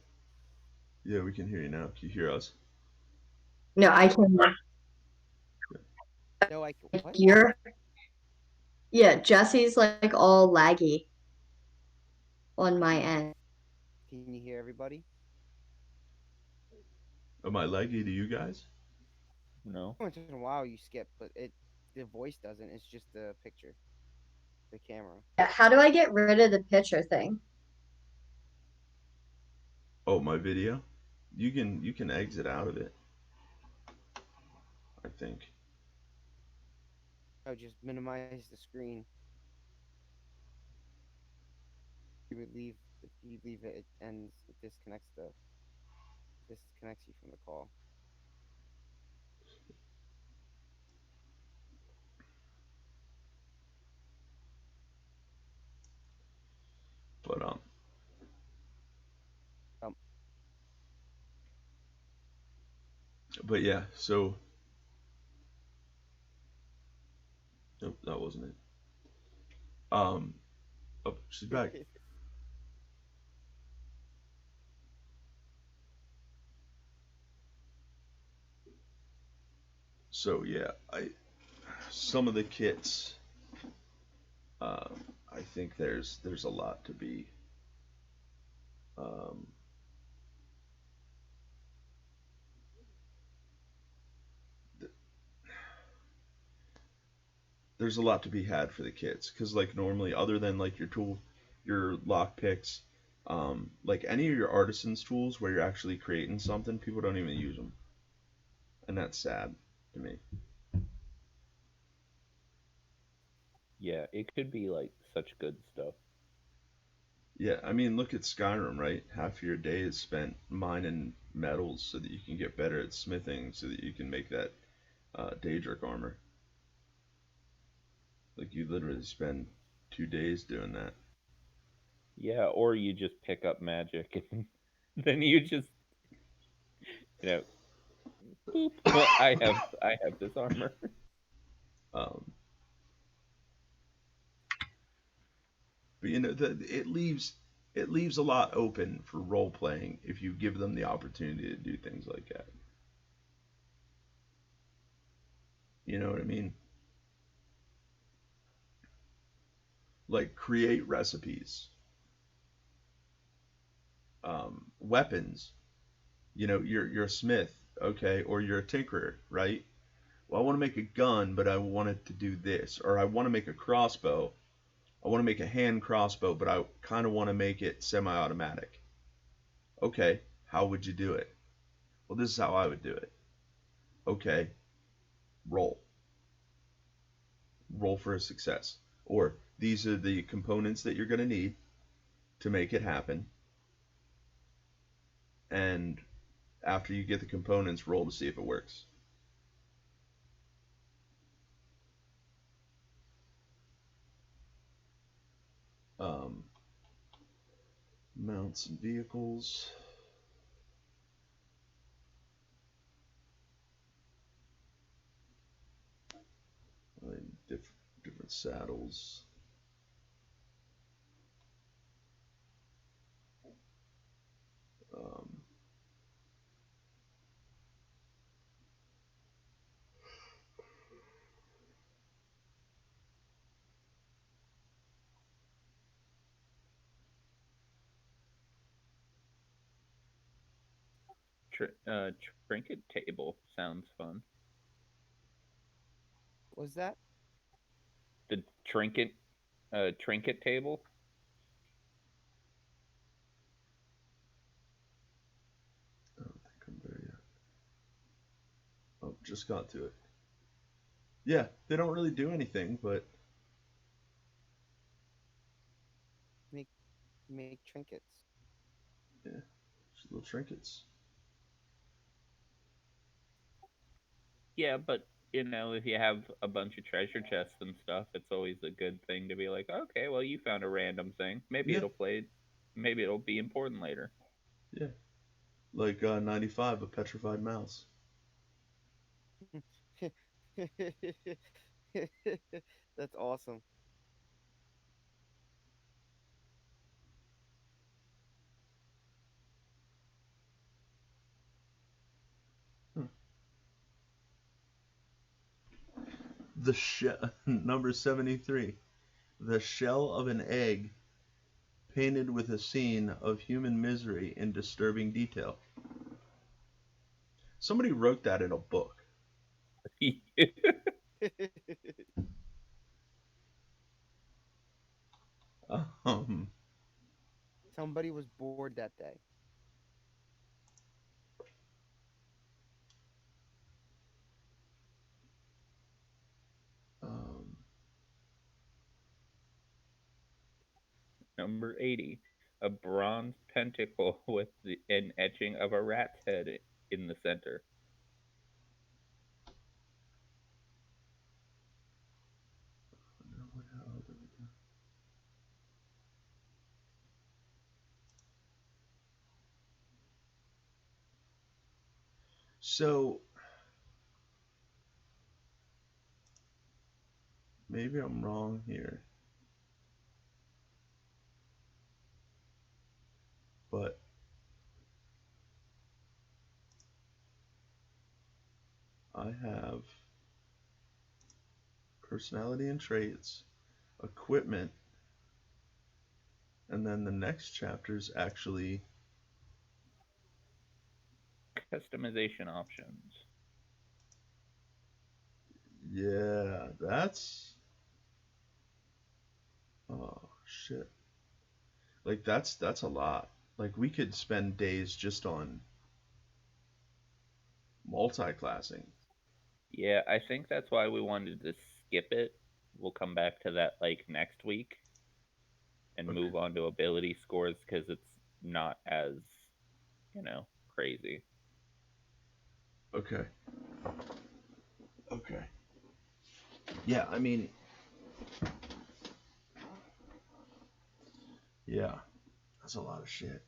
Yeah, we can hear you now. Can you hear us? No, I can. No, what? You're. Yeah, Jesse's like all laggy on my end. Can you hear everybody? Am I laggy to you guys? No, Once in a while you skip, but the voice doesn't. It's just the picture, the camera. Yeah, how do I get rid of the picture thing? Oh, my video? You can exit out of it, I think. Oh, just minimize the screen. You would leave. If you leave it, it ends. It disconnects you from the call. But Um, but yeah, so nope, that wasn't it. Um, oh, she's back. So yeah, some of the kits, I think there's a lot to be, um, th- there's a lot to be had for the kits, because like normally, other than like your lock picks, like any of your artisans tools where you're actually creating something, people don't even use them, and that's sad to me. yeah, it could be like such good stuff. Yeah, I mean, look at Skyrim, right? Half of your day is spent mining metals so that you can get better at smithing, so that you can make that Daedric armor. Like you literally spend 2 days doing that. Yeah, or you just pick up magic and then you just you know boop. I have this armor. Um, but it leaves it leaves a lot open for role playing if you give them the opportunity to do things like that. You know what I mean? Like create recipes, weapons. You know, you're a smith, okay, or you're a tinkerer, right? Well, I want to make a gun, but I want it to do this, or I want to make a crossbow. I want to make a hand crossbow, but I kind of want to make it semi-automatic. Okay, how would you do it? Well, this is how I would do it. Okay, roll. Roll for a success. Or these are the components that you're going to need to make it happen. And after you get the components, roll to see if it works. Mounts and vehicles. Different saddles. Um, Trinket table sounds fun. Was that? The trinket table. I don't think I'm there yet. Oh, just got to it. Yeah, they don't really do anything, but Make trinkets. yeah, just little trinkets. Yeah, but you know, if you have a bunch of treasure chests and stuff, it's always a good thing to be like, okay, well, you found a random thing. Maybe Yeah. maybe it'll be important later. Yeah, like 95, a petrified mouse. That's awesome. Number 73. The shell of an egg painted with a scene of human misery in disturbing detail. Somebody wrote that in a book. Um, Somebody was bored that day. um, Number 80, a bronze pentacle with an etching of a rat's head in the center. so maybe I'm wrong here, but I have personality and traits, equipment, and then the next chapter is actually Customization options. yeah, that's oh shit. Like that's a lot. Like we could spend days just on multi-classing. Yeah, I think that's why we wanted to skip it. We'll come back to that like next week and Okay. move on to ability scores because it's not as, crazy. Okay. Okay. Yeah, I mean, yeah, that's a lot of shit.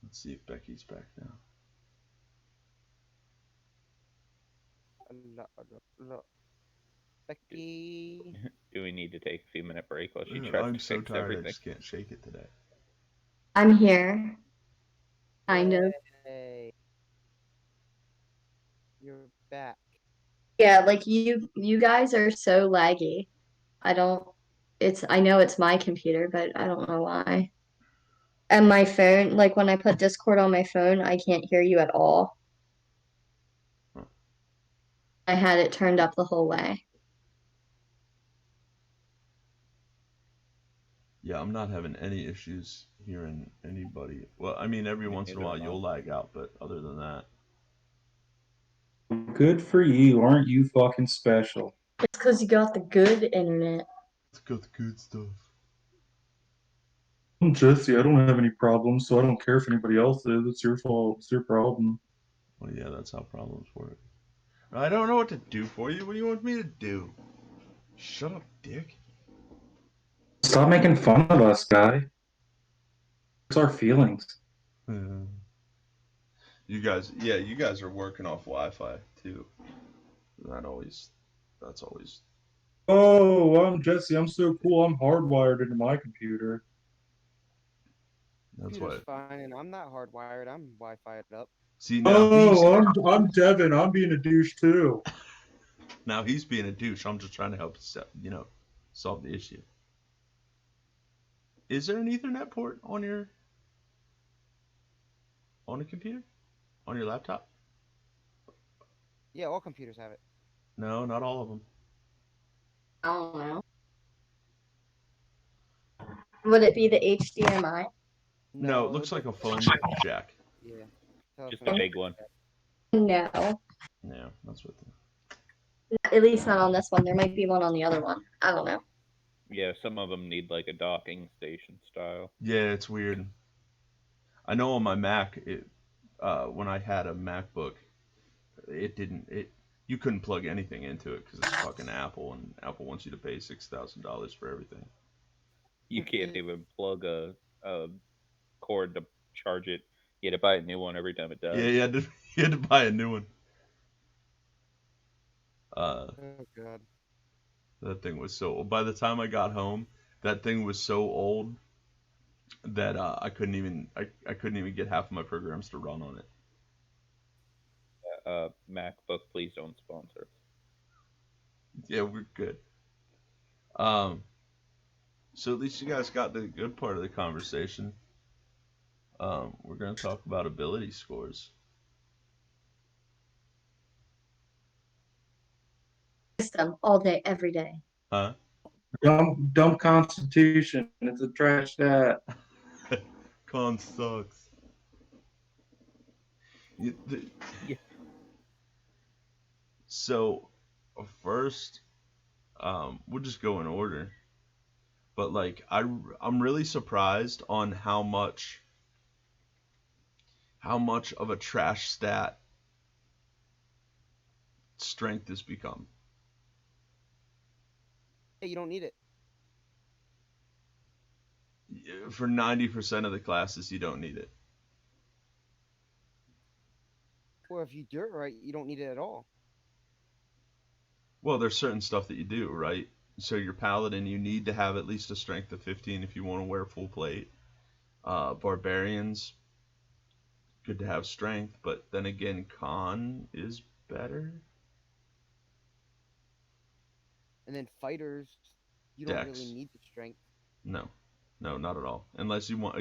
Let's see if Becky's back now. A lot. Becky. Do we need to take a few minute break while she tries I'm to so fix tired. I everything? just can't shake it today. I'm here. Kind of. Yay. You're back. Yeah, like you guys are so laggy. I know it's my computer, but I don't know why. And my phone, like when I put Discord on my phone, I can't hear you at all. Huh. I had it turned up the whole way. Yeah, I'm not having any issues hearing anybody. Well, I mean, every once in a Neither while am I. you'll lag out, but other than that, Good for you. Aren't you fucking special? It's because you got the good internet. it's got the good stuff. I'm Jesse. I don't have any problems, so I don't care if anybody else is. It's your fault. It's your problem. Well, yeah, that's how problems work. I don't know what to do for you. What do you want me to do? Shut up, dick. Stop making fun of us, guy. It's our feelings. You guys are working off Wi-Fi too. That's always. Oh, I'm Jesse. I'm so cool. I'm hardwired into my computer. That's why. Computer's fine, and I'm not hardwired. I'm Wi-Fi'd up. See I'm Devon. I'm being a douche too. now he's being a douche. I'm just trying to help solve the issue. Is there an Ethernet port on your computer? On your laptop? Yeah, all computers have it. No, not all of them. I don't know. Would it be the HDMI? No, it looks like a phone jack. Yeah. Just a Telephone big one. No. Yeah, that's what. At least not on this one. There might be one on the other one. I don't know. Yeah, some of them need like a docking station style. Yeah, it's weird. I know on my Mac, when I had a MacBook, you couldn't plug anything into it because it's fucking Apple, and Apple wants you to pay $6,000 for everything. You can't even plug a cord to charge it. You had to buy a new one every time it does. Yeah, you had to buy a new one. Oh god. That thing was so old. By the time I got home, that thing was so old that I couldn't even get half of my programs to run on it. MacBook, please don't sponsor. Yeah, we're good. So at least you guys got the good part of the conversation. We're gonna talk about ability scores. System all day, every day. Huh? Dumb Constitution. It's a trash stat. Con sucks. Yeah. So, first, we'll just go in order. But like, I'm really surprised on how much of a trash stat strength has become. Hey, you don't need it. For 90% of the classes, you don't need it. Or if you do it right, you don't need it at all. Well, there's certain stuff that you do, right? So your paladin, you need to have at least a strength of 15 if you want to wear full plate. Barbarians, good to have strength, but then again, con is better. And then fighters, you don't really Dex. need the strength. No, not at all. Unless you want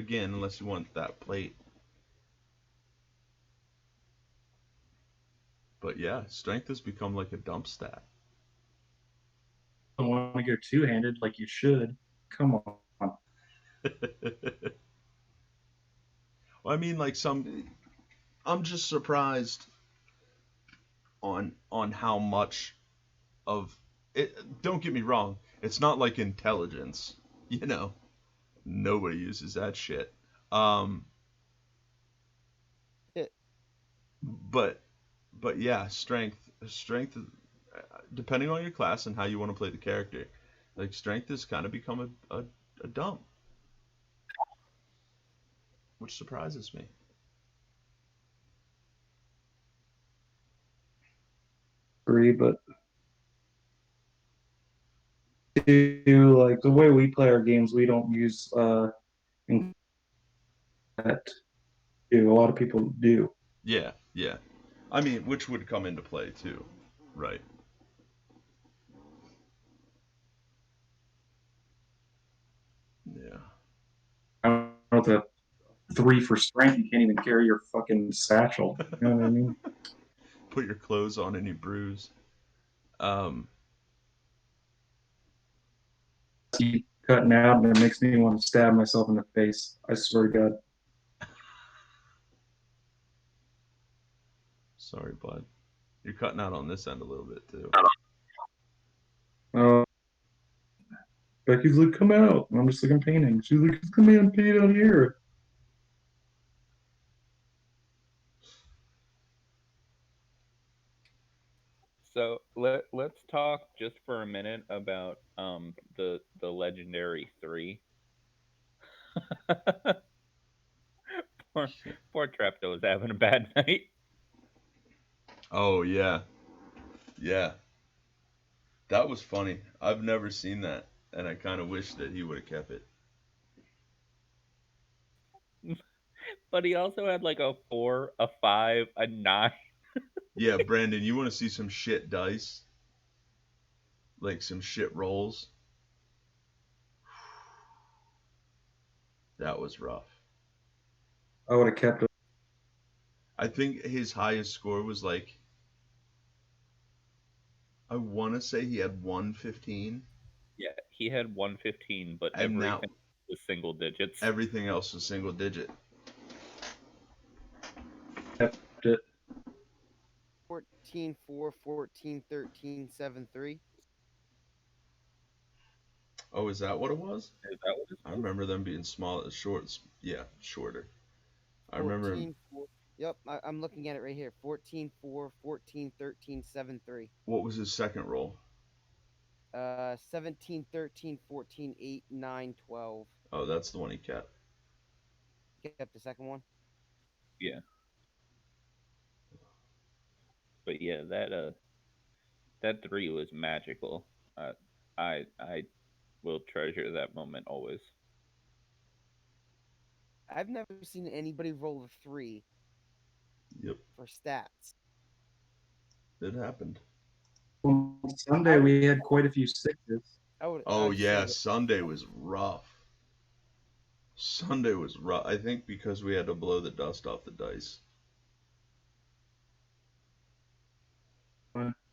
that plate. But yeah, strength has become like a dump stat. I don't want to go two-handed like you should. Come on. Well, I mean, like I'm just surprised on how much of it. Don't get me wrong, it's not like intelligence, nobody uses that shit. But yeah, strength, depending on your class and how you want to play the character, like strength has kind of become a dump, which surprises me. Agree, but like the way we play our games, we don't use that. A lot of people do. Yeah, yeah. I mean, which would come into play too, right? Yeah. I don't know if the 3 for strength, you can't even carry your fucking satchel. You know what I mean? Put your clothes on and you bruise. Keep cutting out, and it makes me want to stab myself in the face. I swear to God. Sorry, bud. You're cutting out on this end a little bit too. Becky's like, come out. And I'm just like, I'm painting. She's like, come in, paint out here. So let's talk just for a minute about the legendary 3. poor Trepta was having a bad night. Oh yeah, yeah. That was funny. I've never seen that, and I kind of wish that he would have kept it. But he also had like a 4, a 5, a 9. Yeah, Brandon, you want to see some shit dice? Like some shit rolls? That was rough. I would have kept it. I think his highest score was like, I want to say he had 115. Yeah, he had 115, but And now everything was single digits. everything else was single digit. Kept it. 14, 4, 14, 13, 7, 3. Oh, is that what it was? Is that what it I was? remember them being small, short. Yeah, shorter. I remember. 14, 4. Yep, I'm looking at it right here. 14, 4, 14, 13, 7, 3. What was his second roll? 17, 13, 14, 8, 9, 12. Oh, that's the one he kept. Kept the second one. Yeah. But yeah, that 3 was magical. I will treasure that moment always. I've never seen anybody roll a 3. Yep. For stats. It happened. Well, Sunday we had quite a few 6s. Oh yeah, Sunday was rough. Sunday was rough. I think because we had to blow the dust off the dice.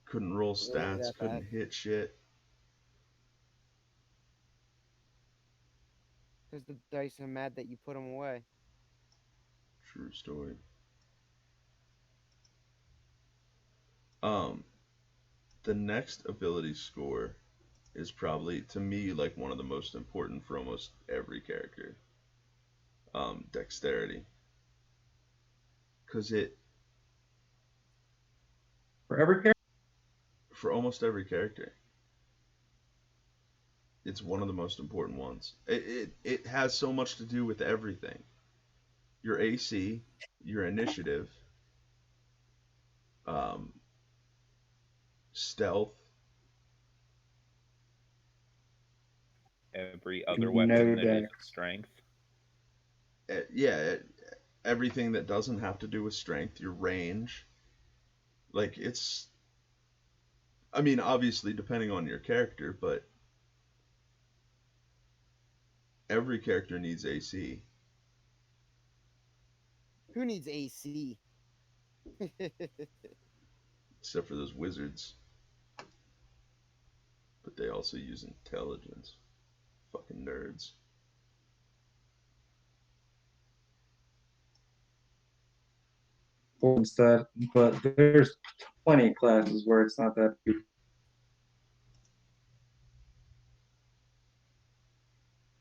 Couldn't roll stats, couldn't hit shit. Because the dice are mad that you put them away. True story. The next ability score is probably, to me, like one of the most important for almost every character. Dexterity. Because For every character? For almost every character. It's one of the most important ones. It has so much to do with everything. Your AC, your initiative, stealth. Every other weapon that is dex. Strength. Everything that doesn't have to do with strength, your range. Like, it's... I mean, obviously, depending on your character, but every character needs AC. Who needs AC? Except for those wizards. But they also use intelligence. Fucking nerds. Stuff, but there's plenty of classes where it's not that deep.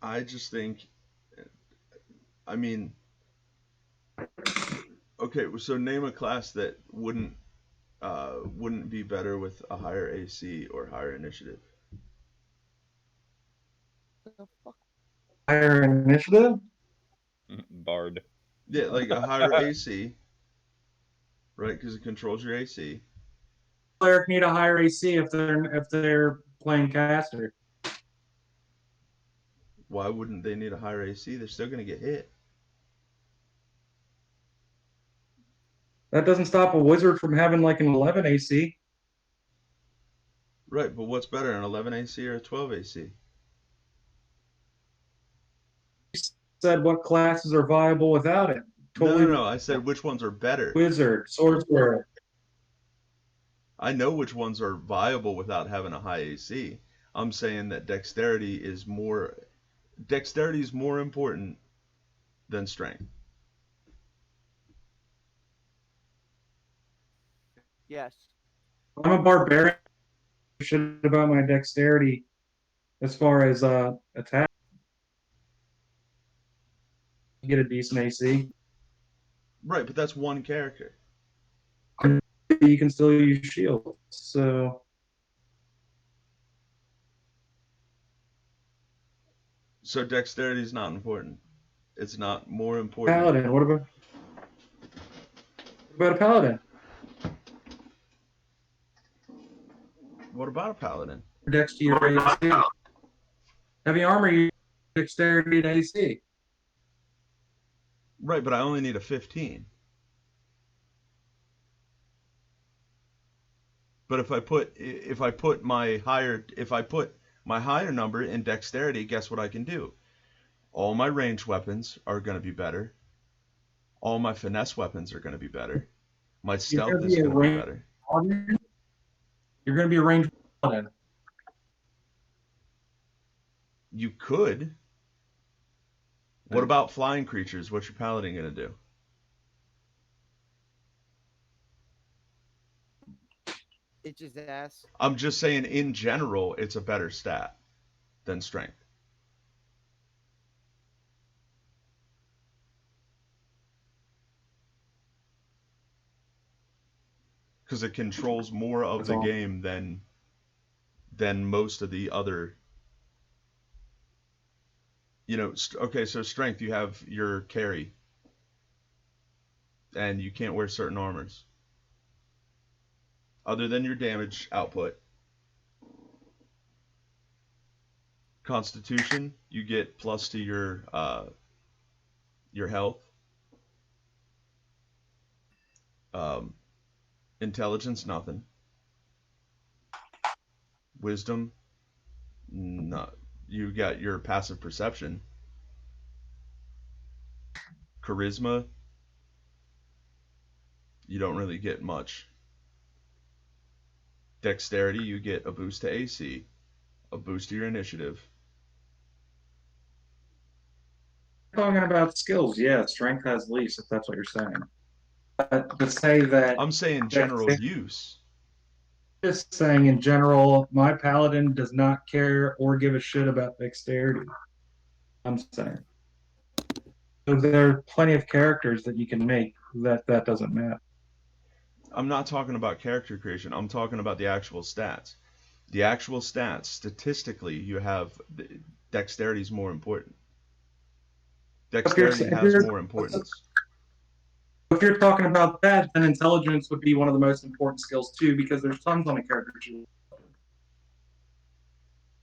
I just think, I mean, okay, so name a class that wouldn't be better with a higher AC or higher initiative. The fuck? Higher initiative? Bard. Yeah, like a higher AC, right? Because it controls your AC. Cleric need a higher AC if they're playing caster. Why wouldn't they need a higher AC? They're still going to get hit. That doesn't stop a wizard from having like an 11 AC. Right, but what's better, an 11 AC or a 12 AC? You said what classes are viable without it. Totally No. I said which ones are better. wizard, sorcerer. I know which ones are viable without having a high AC. I'm saying that dexterity is more important than strength. Yes. I'm a barbarian. Shit about my dexterity as far as attack. You get a decent AC. Right, but that's one character. You can still use shield. So dexterity is not important. It's not more important. paladin. What about a paladin? What about a paladin? Dex to your AC. Heavy armor, you dexterity to AC. Right, but I only need a 15. But if I put my higher number in dexterity, guess what I can do? All my ranged weapons are going to be better. All my finesse weapons are going to be better. My stealth is going to be better. You're going to be a ranged paladin. You could. What about flying creatures? What's your paladin going to do? Itch his ass. I'm just saying, in general, it's a better stat than strength. Because it controls more of the game than most of the other. Okay, so strength, you have your carry. And you can't wear certain armors. Other than your damage output. Constitution, you get plus to your health. Intelligence, nothing. Wisdom, not. You got your passive perception. Charisma, you don't really get much. Dexterity, you get a boost to AC, a boost to your initiative. Talking about skills, yeah, strength has least, if that's what you're saying. But to say that I'm saying general use. Just saying in general, my paladin does not care or give a shit about dexterity. I'm saying. So there are plenty of characters that you can make that doesn't matter. I'm not talking about character creation. I'm talking about the actual stats. The actual stats, statistically, you have dexterity is more important. Dexterity has more importance. If you're talking about that, then intelligence would be one of the most important skills too, because there's tons on a character sheet.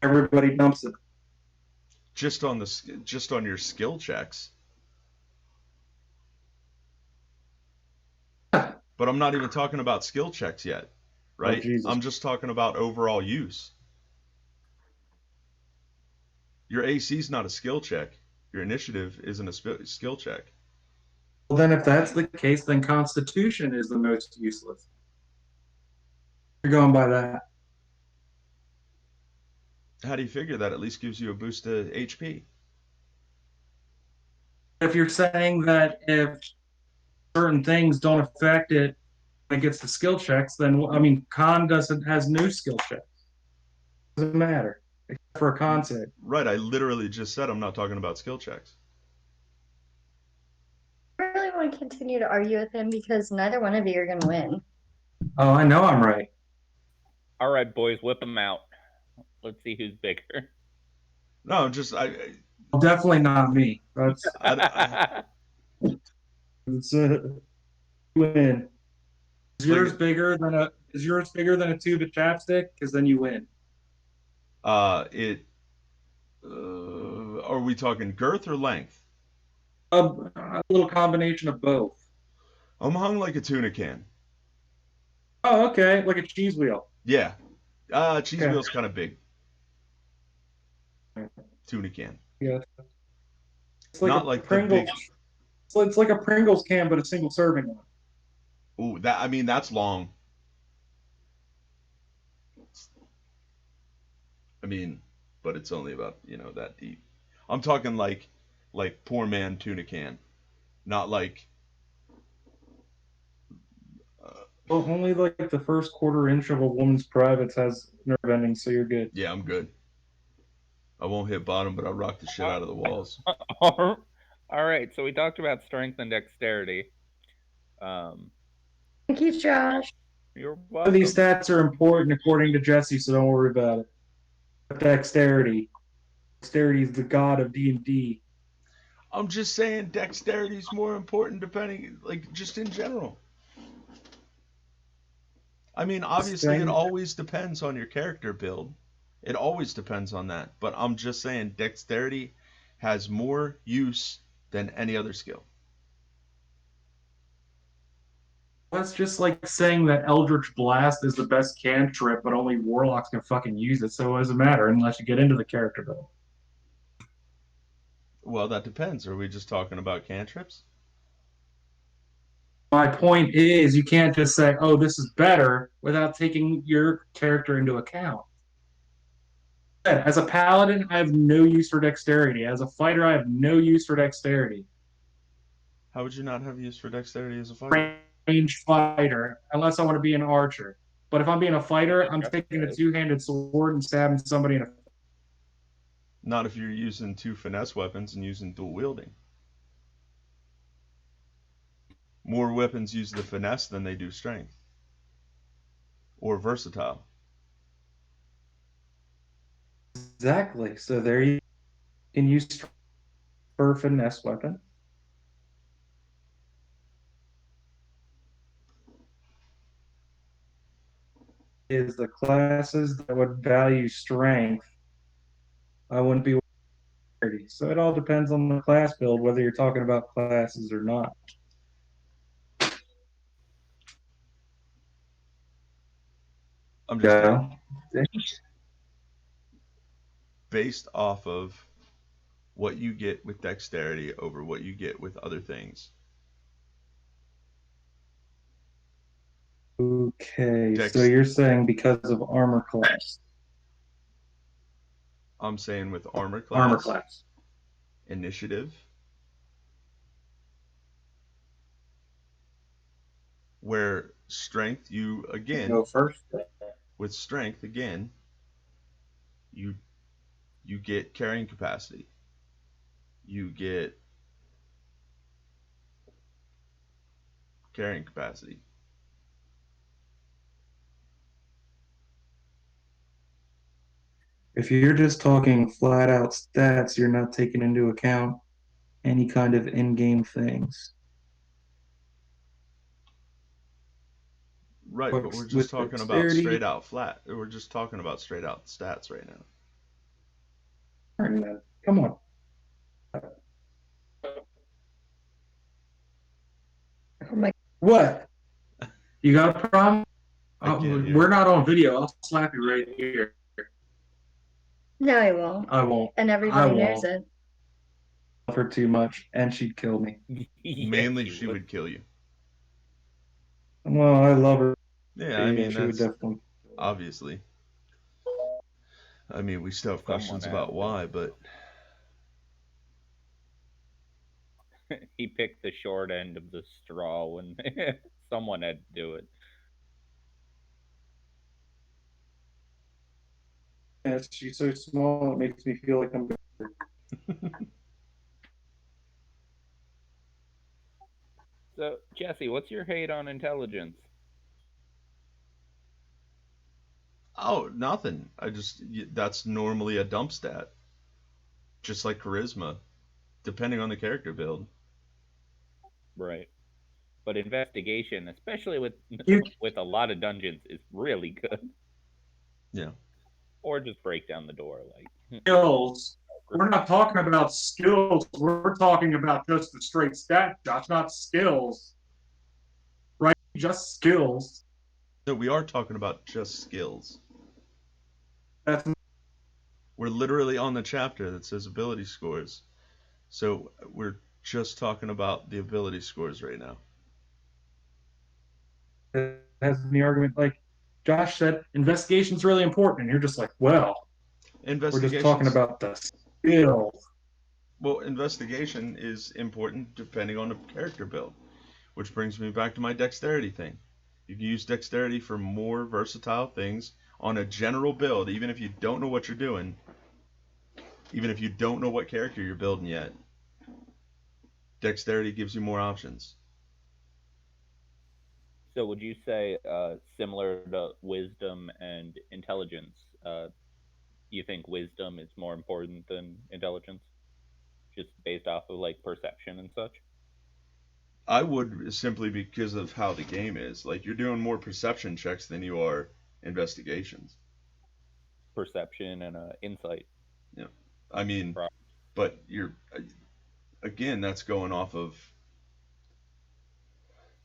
Everybody dumps it. Just on your skill checks. But I'm not even talking about skill checks yet, right? Oh, I'm just talking about overall use. Your AC is not a skill check. Your initiative isn't a skill check. Well, then if that's the case, then Constitution is the most useless. You're going by that. How do you figure that? At least gives you a boost to HP. If you're saying that if certain things don't affect it when it gets to skill checks, then I mean, con has no skill checks. Doesn't matter except for a con save. Right, I literally just said I'm not talking about skill checks. I really want to continue to argue with him because neither one of you are going to win. Oh, I know I'm right. All right, boys, whip them out. Let's see who's bigger. No, just Well, definitely not me. That's it's win. Is yours bigger than a tube of chapstick? Because then you win. Are we talking girth or length? A little combination of both. I'm hung like a tuna can. Oh, okay, like a cheese wheel. Yeah. Cheese Okay. wheel's kind of big. Tuna can. Yeah. It's like Not a like the Pringles. big. It's like a Pringles can, but a single serving one. Ooh, that's long. But it's only about, that deep. I'm talking like poor man tuna can, not like. Well, only like the first quarter-inch of a woman's privates has nerve endings, so you're good. Yeah, I'm good. I won't hit bottom, but I'll rock the shit out of the walls. All right, so we talked about strength and dexterity. Thank you, Josh. You're None of these welcome. stats are important according to Jesse, so don't worry about it. Dexterity. Dexterity is the god of D&D. I'm just saying dexterity is more important depending, just in general. Obviously it always depends on your character build. It always depends on that. But I'm just saying dexterity has more use than any other skill. That's just like saying that Eldritch Blast is the best cantrip, but only warlocks can fucking use it, so it doesn't matter unless you get into the character build. Well, that depends. Are we just talking about cantrips? My point is, you can't just say, oh, this is better without taking your character into account. As a paladin, I have no use for dexterity. As a fighter, I have no use for dexterity. How would you not have use for dexterity as a fighter? Ranged fighter, unless I want to be an archer. But if I'm being a fighter, I'm Trepta taking a does. two-handed sword and stabbing somebody in a. Not if you're using two finesse weapons and using dual wielding. More weapons use the finesse than they do strength. Or versatile. Exactly. So there you can use for a finesse weapon. Is the classes that would value strength, I wouldn't be worried. So it all depends on the class build, whether you're talking about classes or not. I'm just Yeah. based off of what you get with dexterity over what you get with other things. Okay, so you're saying because of armor class. I'm saying with armor class. Initiative. Where strength, you again Go first. with strength again, you get carrying capacity. You get carrying capacity. If you're just talking flat out stats, you're not taking into account any kind of in-game things. Right, but we're just With talking about dexterity, straight out flat. We're just talking about straight out stats right now. come on. Oh my. What? You got a problem? I can't hear We're you. not on video. I'll slap you right here. No, I won't. I won't. And everybody I knows won't. it. Love her too much, and she'd kill me. Yes, Mainly, she would kill you. Well, I love her. Yeah, I mean, she would that's definitely. obviously. I mean, we still have Someone questions has about to. why, but He picked the short end of the straw when someone had to do it. Yeah, she's so small, it makes me feel like I'm. So, Jesse, what's your hate on intelligence? oh, nothing. That's normally a dump stat. Just like charisma, depending on the character build. Right. But investigation, especially with You with a lot of dungeons, is really good. Yeah. Or just break down the door, like. kills We're not talking about skills. We're talking about just the straight stat, Josh, not skills. Right? Just skills. No, we are talking about just skills. That's We're literally on the chapter that says ability scores. So we're just talking about the ability scores right now. has the argument. Like Josh said, investigation's really important, and you're just like, well, we're just talking about the skill. Well, investigation is important depending on the character build, which brings me back to my dexterity thing. You can use dexterity for more versatile things on a general build, even if you don't know what you're doing, even if you don't know what character you're building yet. Dexterity gives you more options. So would you say, similar to wisdom and intelligence, you think wisdom is more important than intelligence, just based off of like perception and such? I would, simply because of how the game is. Like, you're doing more perception checks than you are investigations. Perception and insight. Yeah. I mean, Right. but again, that's going off of,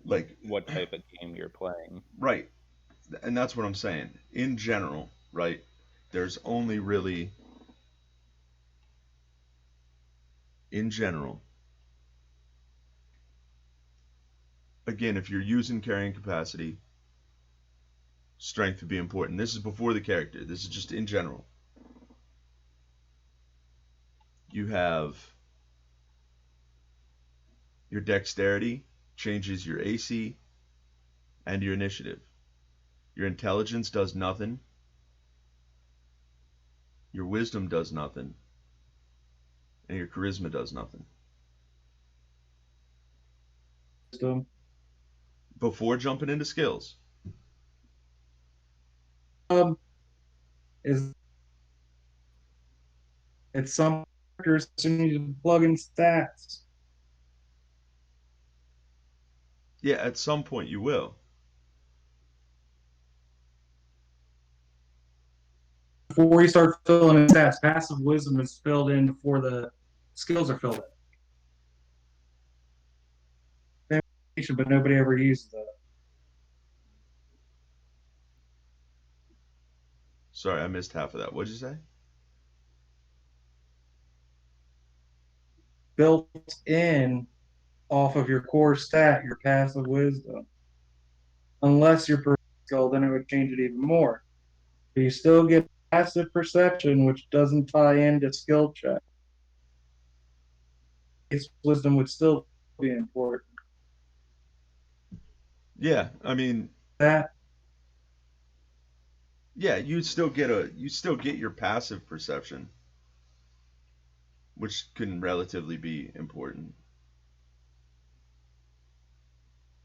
like, What type of game you're playing. right. And that's what I'm saying. In general, right, there's only really, in general, again, if you're using carrying capacity, strength would be important. This is before the character. This is just in general. You have your dexterity changes your AC and your initiative. Your intelligence does nothing. Your wisdom does nothing. And your charisma does nothing. Wisdom. Before jumping into skills. Is it's some characters who need to plug in stats. Yeah, at some point you will. Before you start filling in stats, passive wisdom is filled in before the skills are filled in. But nobody ever uses that. Sorry, I missed half of that. What'd you say? Built in off of your core stat, your passive wisdom. Unless you're skill, then it would change it even more. But you still get passive perception, which doesn't tie into skill check. Its wisdom would still be important. Yeah, I mean, That yeah, you still get your passive perception, which can relatively be important.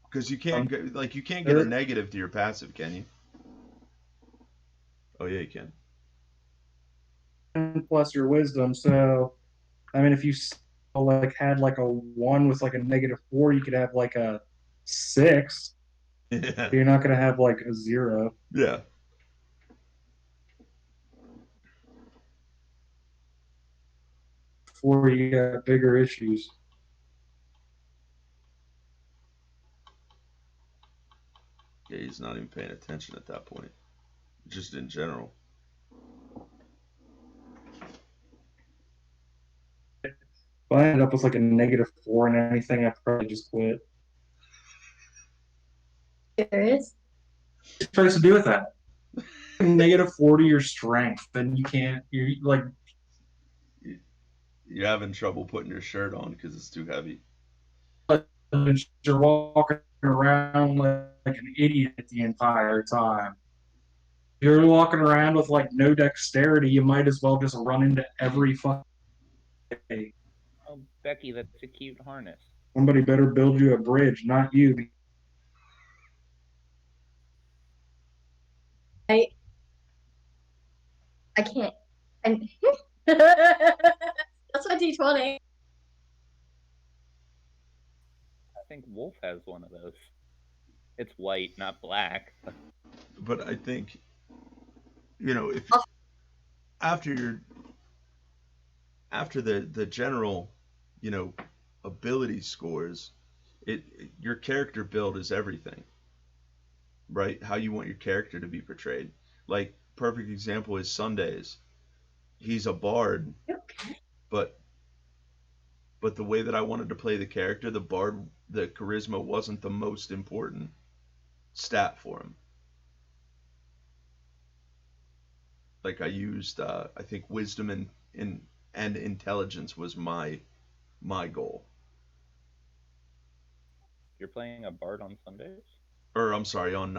Because you can't you can't get a negative to your passive, can you? Oh yeah, you can. plus your wisdom. So, I mean, if you had like a 1 with like a -4, you could have like a 6. Yeah. You're not going to have like a 0. Yeah. Before you got bigger issues. Yeah, he's not even paying attention at that point. Just in general. If I ended up with like a -4 and anything, I'd probably just quit. Serious? What tries to do with that? -4 to your strength, then you can't. You're like You're having trouble putting your shirt on because it's too heavy. you're walking around like an idiot the entire time. If you're walking around with like no dexterity, you might as well just run into every fucking day. Oh, Becky, that's a cute harness. Somebody better build you a bridge, not you. I can't. And that's my D20. I think Wolf has one of those. It's white, not black. But I think, if after after the general, you know, ability scores, your character build is everything, right? How you want your character to be portrayed. Like perfect example is Sundays. He's a bard, but the way that I wanted to play the character, the bard, the charisma wasn't the most important stat for him. Like I used, I think wisdom and intelligence was my goal. You're playing a bard on Sundays? Or I'm sorry, on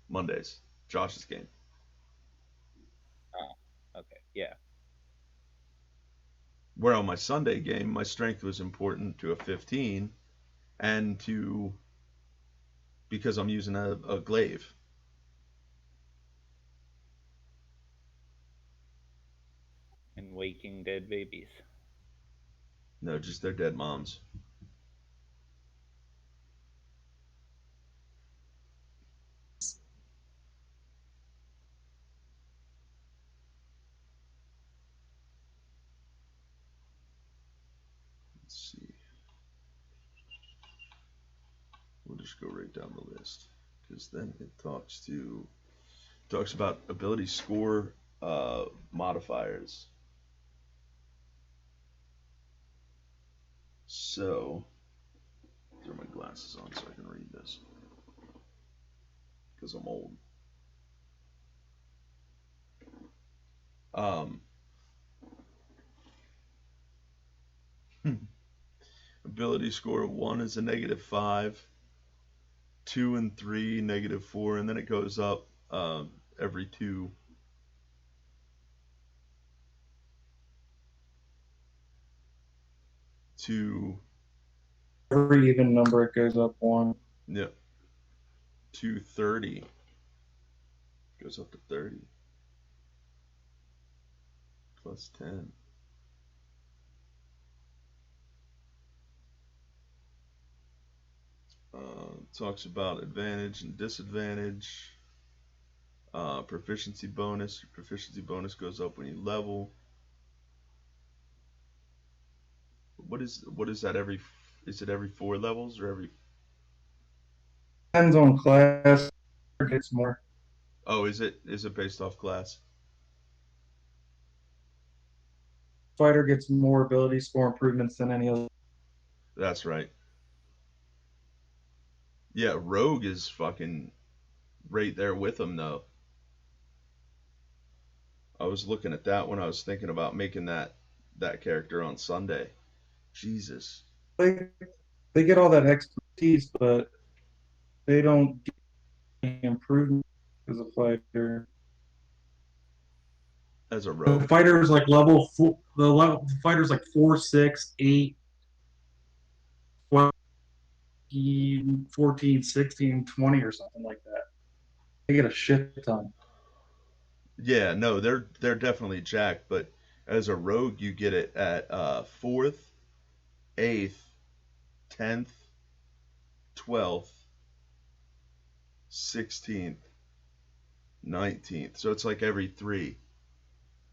Mondays, Josh's game. Oh, okay, yeah. Where on my Sunday game, my strength was important to a 15, and because I'm using a glaive. And waking dead babies. No, just their dead moms. Let's see. We'll just go right down the list, because then it talks about ability score modifiers. So, throw my glasses on so I can read this, because I'm old. Ability score 1 is a -5, 2 and 3 -4, and then it goes up every 2. To Every even number it goes up 1. Yep. To 30. Goes up to 30. Plus 10. Talks about advantage and disadvantage. Proficiency bonus. Your proficiency bonus goes up when you level. What is that every? Is it every 4 levels or every? Depends on class. Gets more. Oh, is it based off class? Fighter gets more ability score improvements than any other. That's right. Yeah, Rogue is fucking right there with him though. I was looking at that when I was thinking about making that character on Sunday. Jesus. They get all that expertise, but they don't get any improvement as a fighter. As a rogue. The fighter's like level 4. The fighter's like 4, 6, 8, 12, 14, 16, 20 or something like that. They get a shit ton. Yeah, no, they're definitely jacked, but as a rogue you get it at 4th, 8th, 10th, 12th, 16th, 19th. So it's like every 3.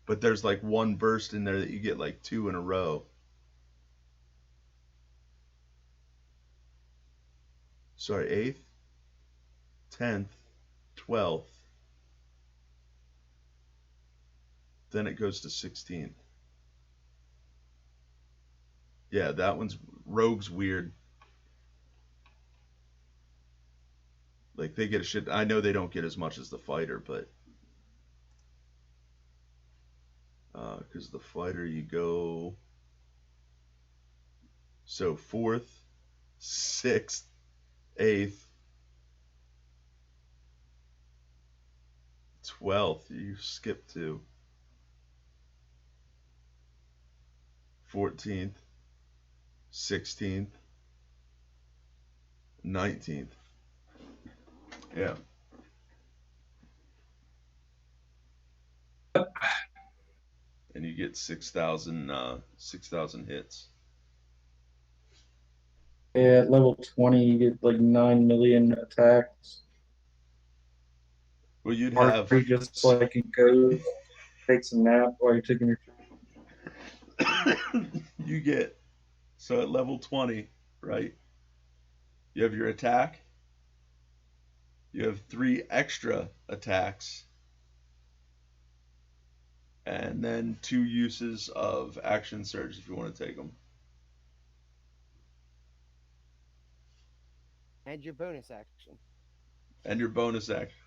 But there's like one burst in there that you get like 2 in a row. Sorry, 8th, 10th, 12th. Then it goes to 16th. Yeah, that one's rogue's weird. Like they get a shit. I know they don't get as much as the fighter, but because the fighter you go so 4th, 6th, 8th, 12th. You skip to 14th, 16th, 19th. Yeah. And you get 6,000 hits. Yeah, at level 20, you get like 9 million attacks. Well, you'd Or have you just like can go take some nap while you're taking your. you get, so at level 20, right? You have your attack. You have 3 extra attacks. And then 2 uses of action surge if you want to take them. And your bonus action. And your bonus action.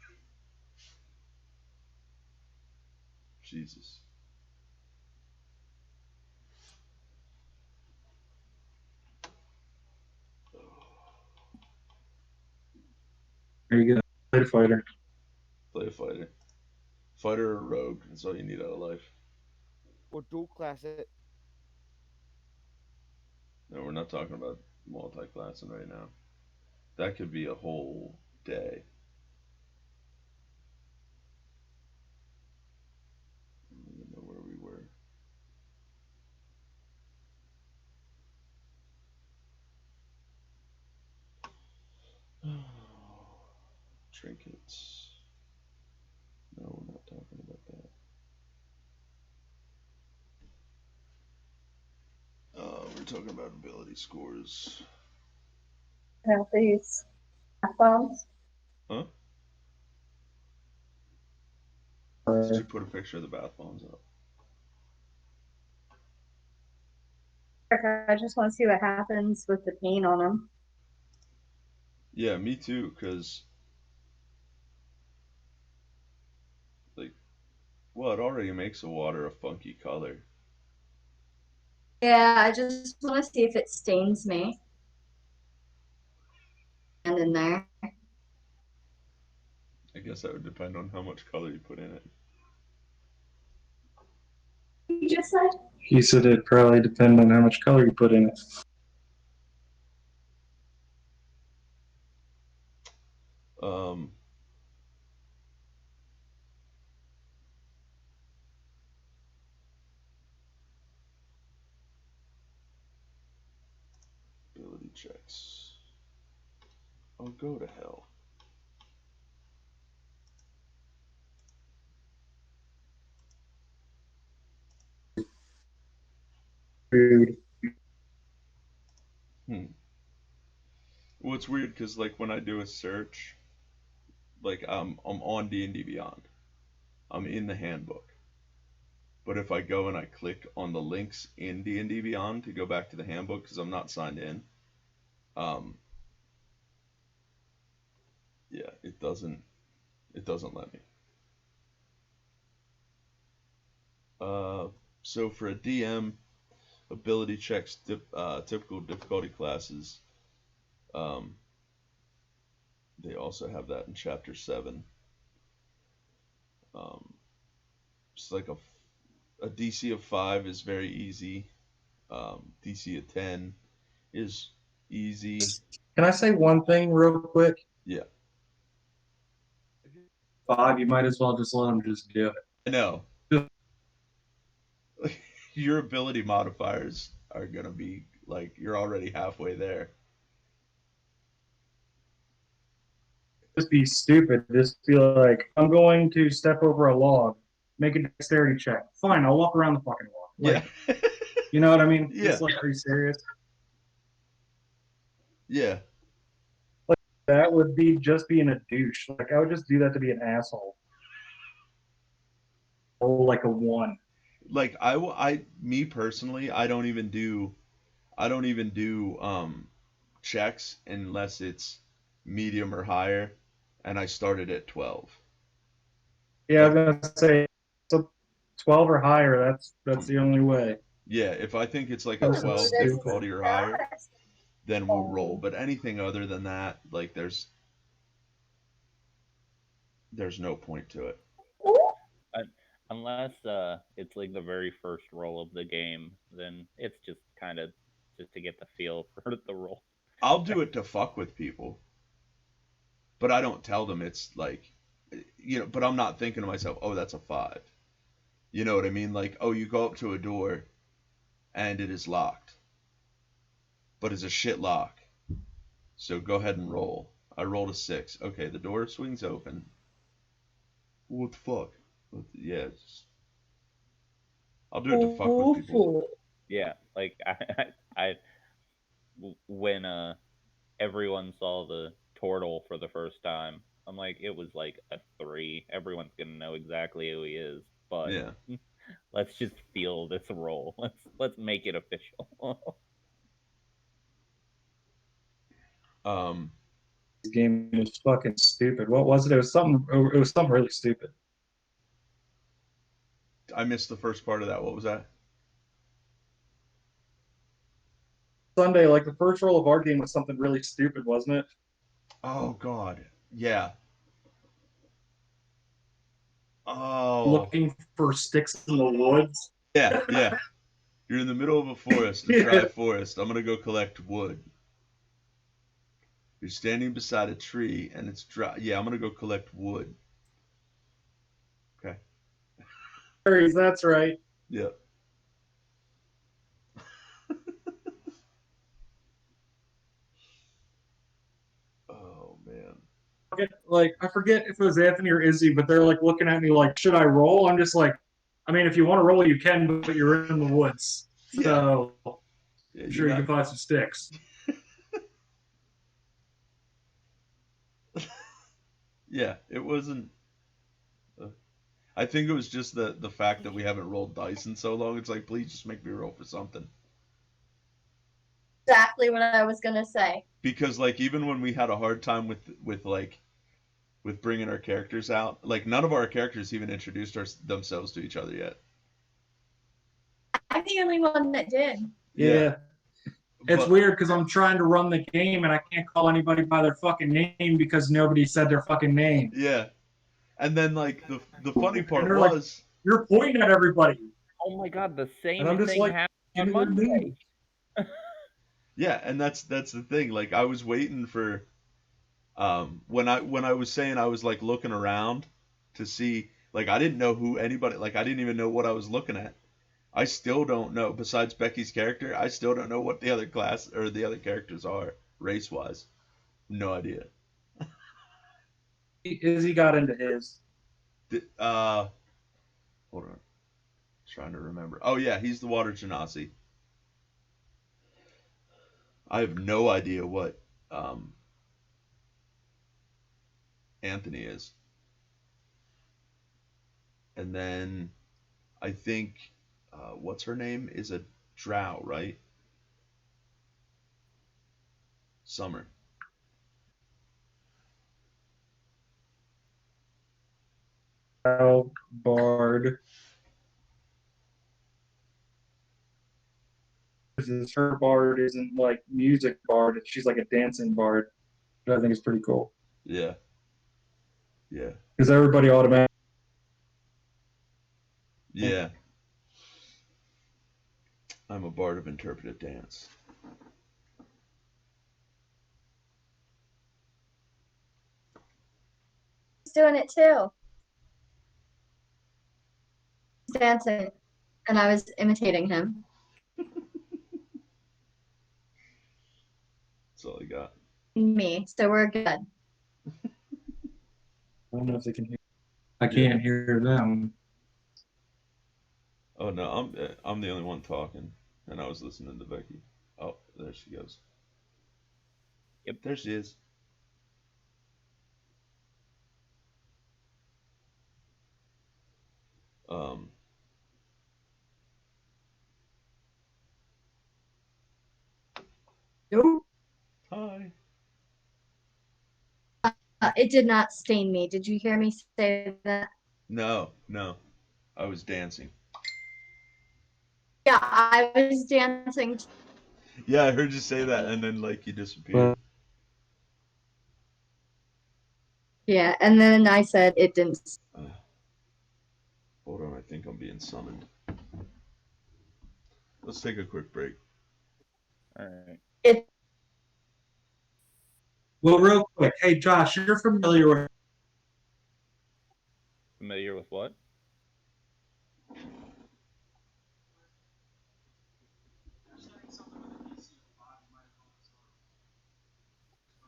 Jesus. There you go. Play the fighter. Play a fighter. Fighter or rogue. That's all you need out of life. Or dual class it. No, we're not talking about multi-classing right now. That could be a whole day. I don't even know where we were. Trinkets. No, we're not talking about that. We're talking about ability scores. Have these phones. Huh? Did you put a picture of the bath bombs up? I just want to see what happens with the paint on them. Yeah, me too, because, like, well, it already makes the water a funky color. Yeah, I just want to see if it stains me. And in there. I guess that would depend on how much color you put in it. You just said? He said it'd probably depend on how much color you put in it. Um, ability checks. Oh, go to hell. Rude. Well, it's weird because, like, when I do a search, like, I'm on D&D Beyond. I'm in the handbook. But if I go and I click on the links in D&D Beyond to go back to the handbook because I'm not signed in, yeah, it doesn't let me. So for a DM, ability checks, typical difficulty classes, they also have that in Chapter 7. Just like a DC of 5 is very easy. DC of 10 is easy. Can I say one thing real quick? Yeah. 5, you might as well just let him just do it. I know. Your ability modifiers are going to be, like, you're already halfway there. Just be stupid. Just be like, I'm going to step over a log. Make a dexterity check. Fine, I'll walk around the fucking log. Like, Yeah. you know what I mean? Yeah. It's like, are you serious? Yeah. Like, that would be just being a douche. Like, I would just do that to be an asshole. Oh, like a 1. Like, me personally, I don't even do checks unless it's medium or higher, and I started at 12. Yeah, I was gonna say, so 12 or higher. That's the only way. Yeah, if I think it's like a Oh, 12 stupid. difficulty or higher, then we'll roll. But anything other than that, like, there's no point to it. Unless it's like the very first roll of the game, then it's just kind of just to get the feel for the roll. I'll do it to fuck with people, but I don't tell them it's like, but I'm not thinking to myself, oh, that's a 5. You know what I mean? Like, oh, you go up to a door and it is locked, but it's a shit lock. So go ahead and roll. I rolled a 6. Okay, the door swings open. What the fuck? Yeah, I'll do it to fuck with people. Yeah, like when everyone saw the turtle for the first time, I'm like, it was like a 3. Everyone's gonna know exactly who he is, but Yeah. let's just feel this role. Let's make it official. This game was fucking stupid. What was it? It was something. It was something really stupid. I missed the first part of that. What was that? Sunday, like the first roll of our game was something really stupid, wasn't it? Oh God. Yeah. Oh. Looking for sticks in the woods. Yeah. Yeah. You're in the middle of a forest, a dry forest. I'm gonna go collect wood. You're standing beside a tree and it's dry. Yeah, I'm gonna go collect wood. Okay. That's right. Yep. Oh man. I forget if it was Anthony or Izzy, but they're like looking at me like, should I roll? I'm just like, I mean, if you want to roll, you can, but you're in the woods, so Yeah, I'm sure you can find some sticks. Yeah, it wasn't. I think it was just the fact that we haven't rolled dice in so long. It's like, please just make me roll for something. Exactly what I was gonna say. Because like even when we had a hard time with bringing our characters out, like none of our characters even introduced themselves to each other yet. I'm the only one that did. Yeah. It's But, weird because I'm trying to run the game and I can't call anybody by their fucking name because nobody said their fucking name. yeah. And then like the funny part And they're was like, you're pointing at everybody. Oh my God, the same And I'm just thing like, happened give on me their Monday. name. yeah, and that's the thing. Like I was waiting for when I was saying I was like looking around to see, like I didn't know who anybody, like I didn't even know what I was looking at. I still don't know, besides Becky's character, I still don't know what the other class or the other characters are race wise. No idea. Izzy got into his. Hold on. Trying to remember. Oh yeah, he's the water genasi. I have no idea what Anthony is. And then I think what's her name is a drow, right? Summer. Bard. Her bard isn't like music bard, she's like a dancing bard, which I think is pretty cool. Yeah. Yeah. Because everybody automatically. Yeah. I'm a bard of interpretive dance. He's doing it too. He's dancing, and I was imitating him. That's all I got. Me, so we're good. I don't know if they can hear. I can't hear them. Oh no, I'm the only one talking, and I was listening to Becky. Oh, there she goes. Yep. There she is. Um. Nope. Hi. It did not stain me. Did you hear me say that? No, no, I was dancing. Yeah, I was dancing. Yeah, I heard you say that, and then like you disappeared. Yeah, and then I said it didn't. Hold on, I think I'm being summoned. Let's take a quick break. All right. Well, real quick, hey Josh, you're familiar with Familiar with what?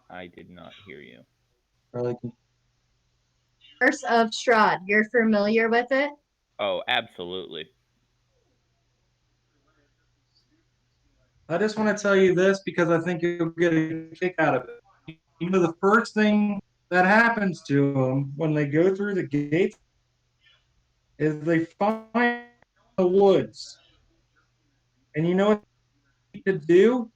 I did not hear you. Curse of Strahd. You're familiar with it? Oh, absolutely. I just want to tell you this because I think you'll get a kick out of it. You know, the first thing that happens to them when they go through the gates is they find the woods. And you know what they need to do?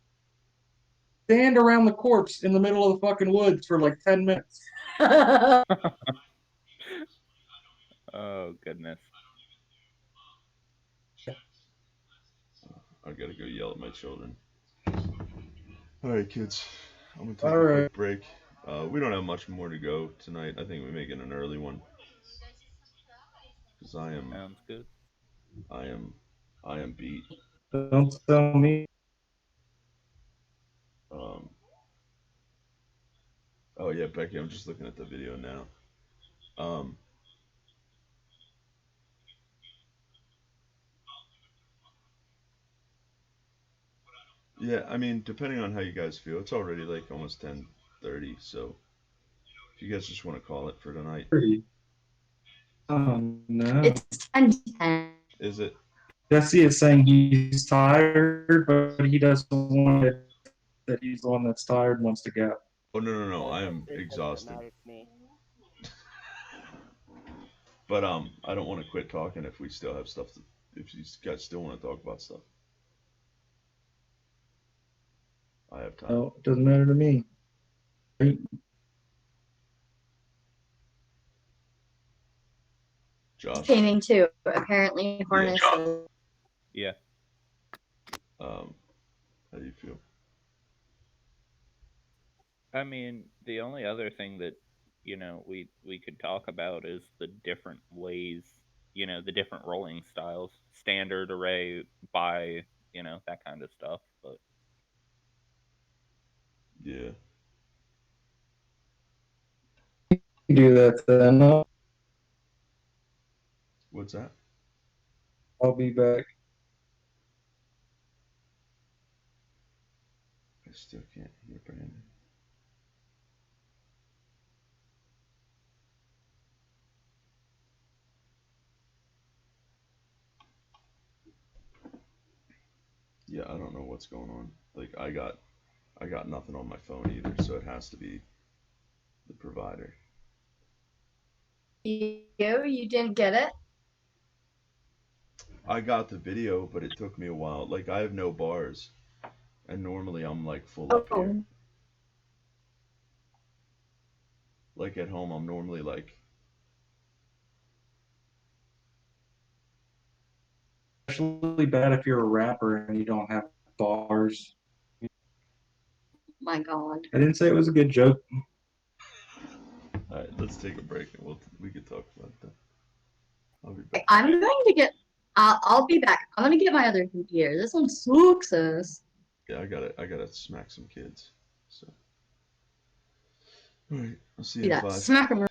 Stand around the corpse in the middle of the fucking woods for like 10 minutes. Oh goodness. I gotta go yell at my children. Alright, kids. I'm gonna take All a right. quick break. We don't have much more to go tonight. I think we make it an early one. Because Sounds good. I am beat. Don't tell me. Oh yeah, Becky, I'm just looking at the video now. Yeah, I mean, depending on how you guys feel, it's already like almost 10:30, so if you guys just want to call it for tonight. Oh no. It's 10:10. Is it? Jesse is saying he's tired, but he doesn't want it, that he's the one that's tired and wants to go. Oh no, I am It's exhausted. not it's me. But I don't want to quit talking if we still have stuff to, if you guys still want to talk about stuff. I have time. No, it doesn't matter to me. Josh, Painting too. Apparently, harnesses. Yeah. how do you feel? I mean, the only other thing that we could talk about is the different ways, the different rolling styles, standard array, by, that kind of stuff. But Yeah. Do that then. What's that? I'll be back. I still can't hear Brandon. Yeah, I don't know what's going on. Like I got nothing on my phone either, so it has to be the provider. You didn't get it? I got the video, but it took me a while. Like I have no bars, and normally I'm like full up here. Oh. Like at home, I'm normally like. Especially bad if you're a rapper and you don't have bars. My God. I didn't say it was a good joke. All right, let's take a break and we could talk about that. I'll be back. I'm going to get. I'll be back. I'm gonna get my other computer. This one sucks. Yeah, I gotta smack some kids. So. All right, I'll see you Do in that. 5. Smack 'em.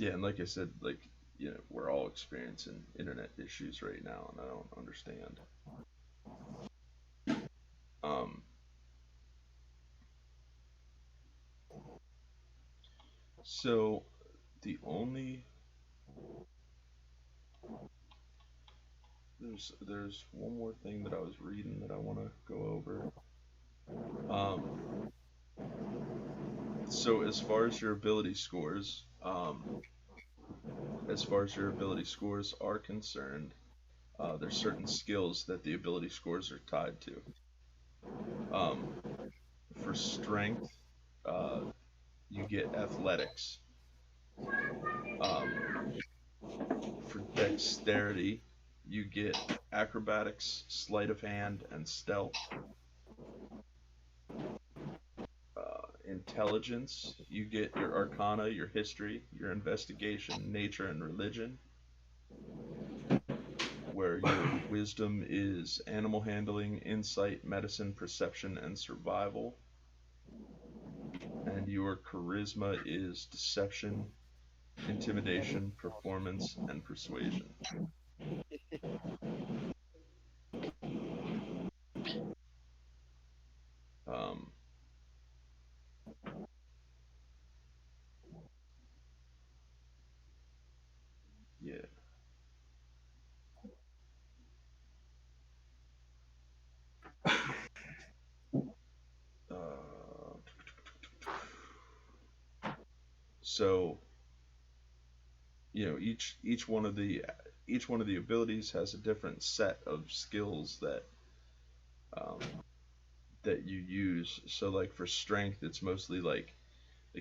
Yeah, and like I said, like, we're all experiencing internet issues right now, and I don't understand. So the only there's one more thing that I was reading that I want to go over. So as far as your ability scores, are concerned, there's certain skills that the ability scores are tied to. For strength, you get athletics. For dexterity, you get acrobatics, sleight of hand, and stealth. Intelligence, you get your arcana, your history, your investigation, nature, and religion. Where your wisdom is animal handling, insight, medicine, perception, and survival. And your charisma is deception, intimidation, performance, and persuasion. Yeah. So, each one of the abilities has a different set of skills that you use. So, like for strength, it's mostly like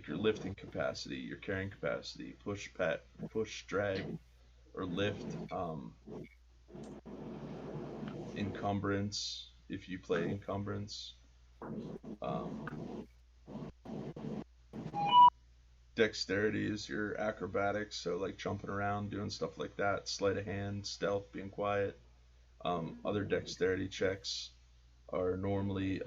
your lifting capacity, your carrying capacity, push, drag, or lift. Encumbrance, if you play encumbrance. Dexterity is your acrobatics, so like jumping around, doing stuff like that. Sleight of hand, stealth, being quiet. Other dexterity checks are normally,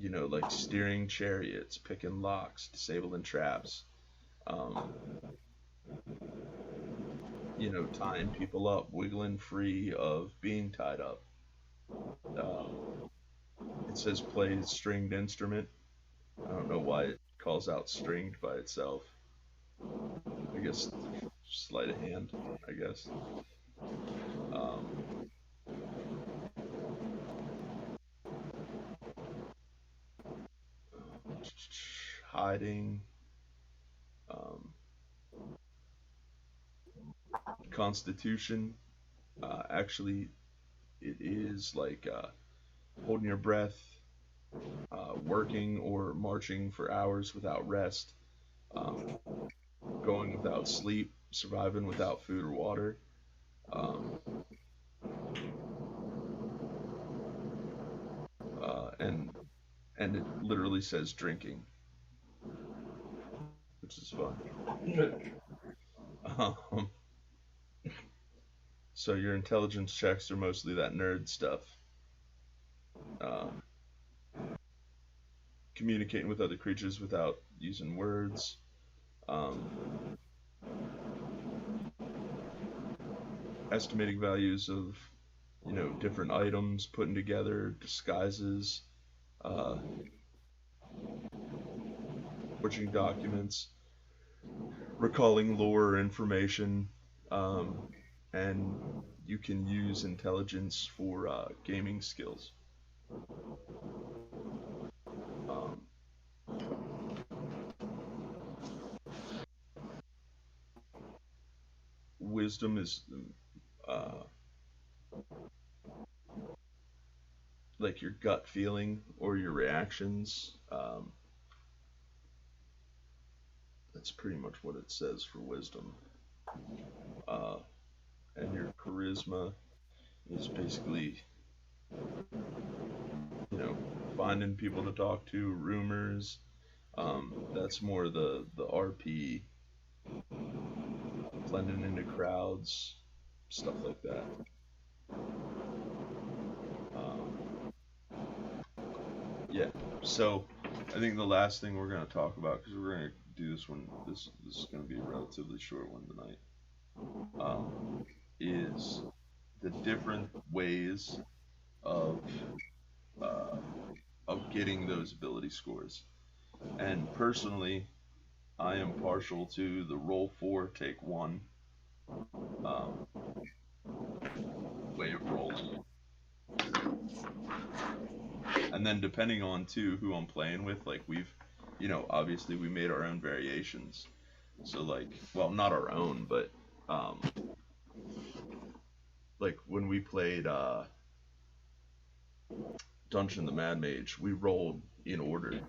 like steering chariots, picking locks, disabling traps. Tying people up, wiggling free of being tied up. It says plays stringed instrument. I don't know why it calls out stringed by itself. I guess sleight of hand, I guess. Hiding. Constitution. Actually, it is like holding your breath, working or marching for hours without rest, going without sleep, surviving without food or water. And it literally says drinking, which is fun. So your intelligence checks are mostly that nerd stuff. Communicating with other creatures without using words. Estimating values of, different items, putting together disguises, forging documents, recalling lore or information, and you can use intelligence for gaming skills. Wisdom is like your gut feeling or your reactions. That's pretty much what it says for wisdom. And your charisma is basically, finding people to talk to, rumors. That's more the RP, blending into crowds, stuff like that. Yeah, so I think the last thing we're gonna talk about, because we're gonna do this one. This is gonna be a relatively short one tonight. Is the different ways of uh, of getting those ability scores. And personally, I am partial to the roll 4, take 1 um, way of rolling. And then depending on too who I'm playing with, like obviously we made our own variations. So like, well, not our own, but like when we played Dungeon the Mad Mage, we rolled in order.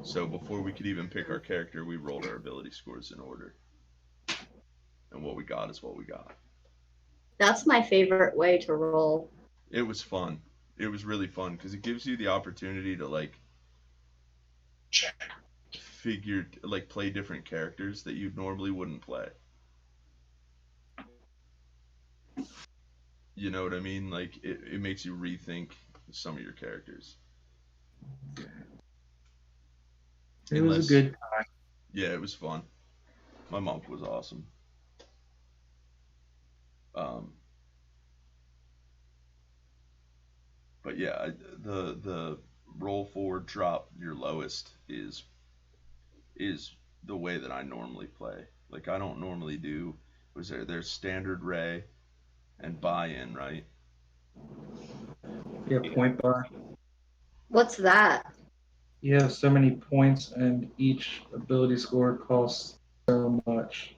So before we could even pick our character, we rolled our ability scores in order. And what we got is what we got. That's my favorite way to roll. It was fun. It was really fun because it gives you the opportunity to like play different characters that you normally wouldn't play. You know what I mean? Like it makes you rethink some of your characters. It was a good time. Yeah, it was fun. My monk was awesome. But yeah, the roll forward, drop your lowest is the way that I normally play. Like I don't normally do. There's standard ray and buy-in, right? Yeah, point buy. What's that? You have so many points, and each ability score costs so much.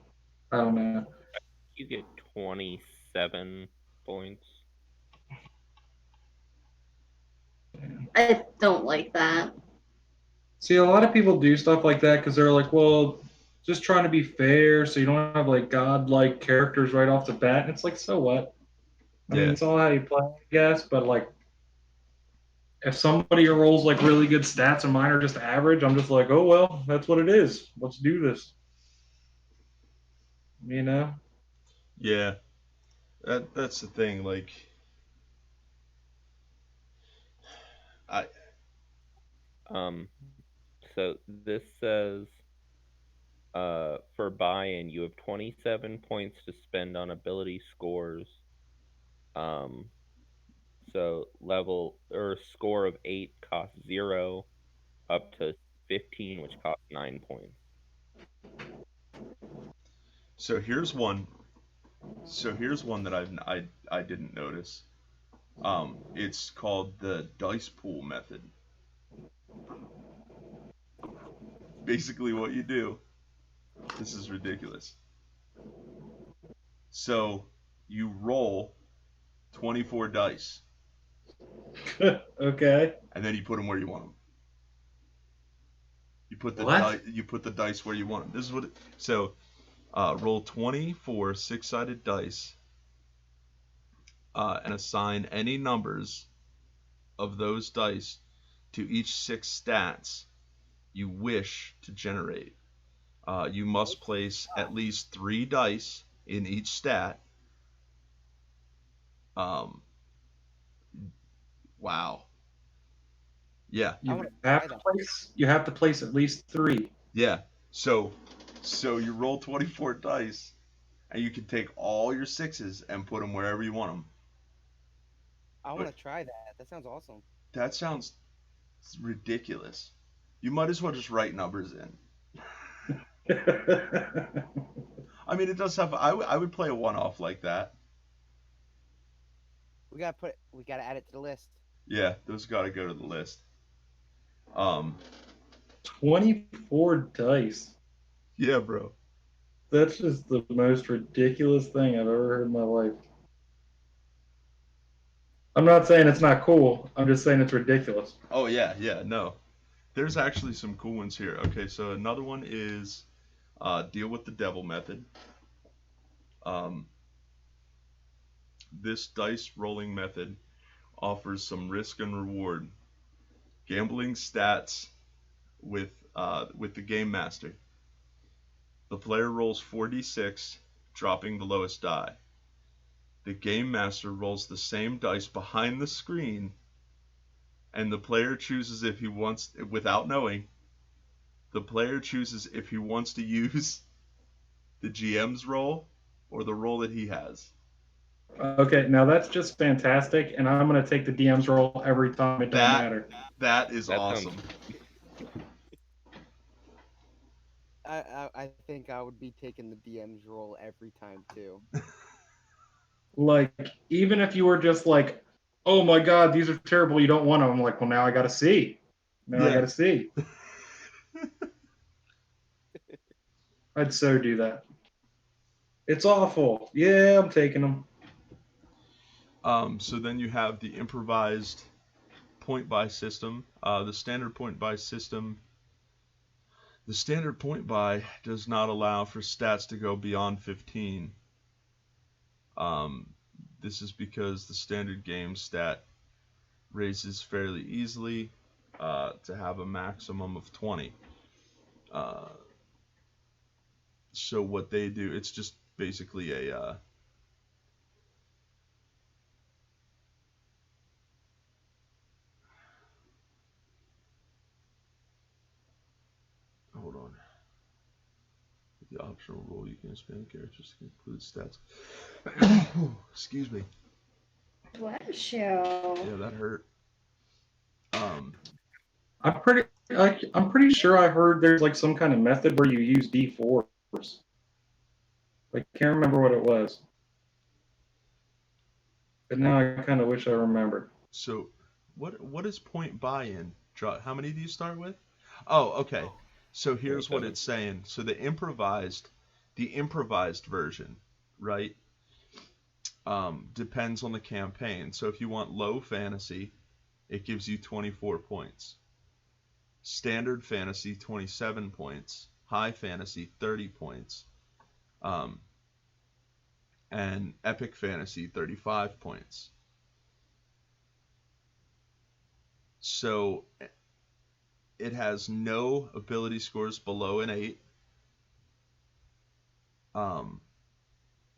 I don't know. You get 27 points. I don't like that. See, a lot of people do stuff like that because they're like, well, just trying to be fair, so you don't have like godlike characters right off the bat. And it's like, so what? I mean, it's all how you play, I guess. But like, if somebody rolls like really good stats and mine are just average, I'm just like, oh well, that's what it is. Let's do this. You know? Yeah. That's the thing. Like, So this says, for buy-in, you have 27 points to spend on ability scores. So level or score of 8 costs 0, up to 15, which costs 9 points. So here's one. That I didn't notice. It's called the dice pool method. Basically, what you do. This is ridiculous. So you roll 24 dice. Okay. And then you put them where you want them. You put the dice where you want them. This is what. So roll 24 six-sided dice. And assign any numbers of those dice to each 6 stats you wish to generate. You must place at least 3 dice in each stat. Wow. Yeah. You have to place at least 3. Yeah. So you roll 24 dice, and you can take all your 6s and put them wherever you want them. I want to try that. That sounds awesome. That sounds ridiculous. You might as well just write numbers in. I mean, it does have. I would play a one-off like that. We gotta add it to the list. Yeah, those got to go to the list. 24 dice. Yeah, bro. That's just the most ridiculous thing I've ever heard in my life. I'm not saying it's not cool. I'm just saying it's ridiculous. Oh yeah, no. There's actually some cool ones here. Okay, so another one is deal with the devil method. This dice rolling method offers some risk and reward. Gambling stats with the game master. The player rolls 4d6, dropping the lowest die. The game master rolls the same dice behind the screen and the player chooses if he wants, without knowing, the player chooses if he wants to use the GM's roll or the roll that he has. Okay, now that's just fantastic, and I'm gonna take the DM's roll every time. It don't matter. That is That awesome. I think I would be taking the DM's role every time too. Like, even if you were just like, oh my god, these are terrible, you don't want them. I'm like, well, now I gotta see. I gotta see. I'd so do that. It's awful. Yeah, I'm taking them. So then you have the improvised point buy system. The standard point buy system. The standard point buy does not allow for stats to go beyond 15. This is because the standard game stat raises fairly easily to have a maximum of 20. So what they do, it's just basically a hold on. With the optional role, you can expand characters to include stats. Excuse me. Bless you. Yeah, that hurt. I'm pretty sure I heard there's like some kind of method where you use D4s. I can't remember what it was. But now I kind of wish I remembered. So, what is point buy-in? How many do you start with? Oh, okay. So here's what it's saying. So the improvised version, right? Depends on the campaign. So if you want low fantasy, it gives you 24 points. Standard fantasy, 27 points. High fantasy, 30 points. And epic fantasy, 35 points. So it has no ability scores below an 8.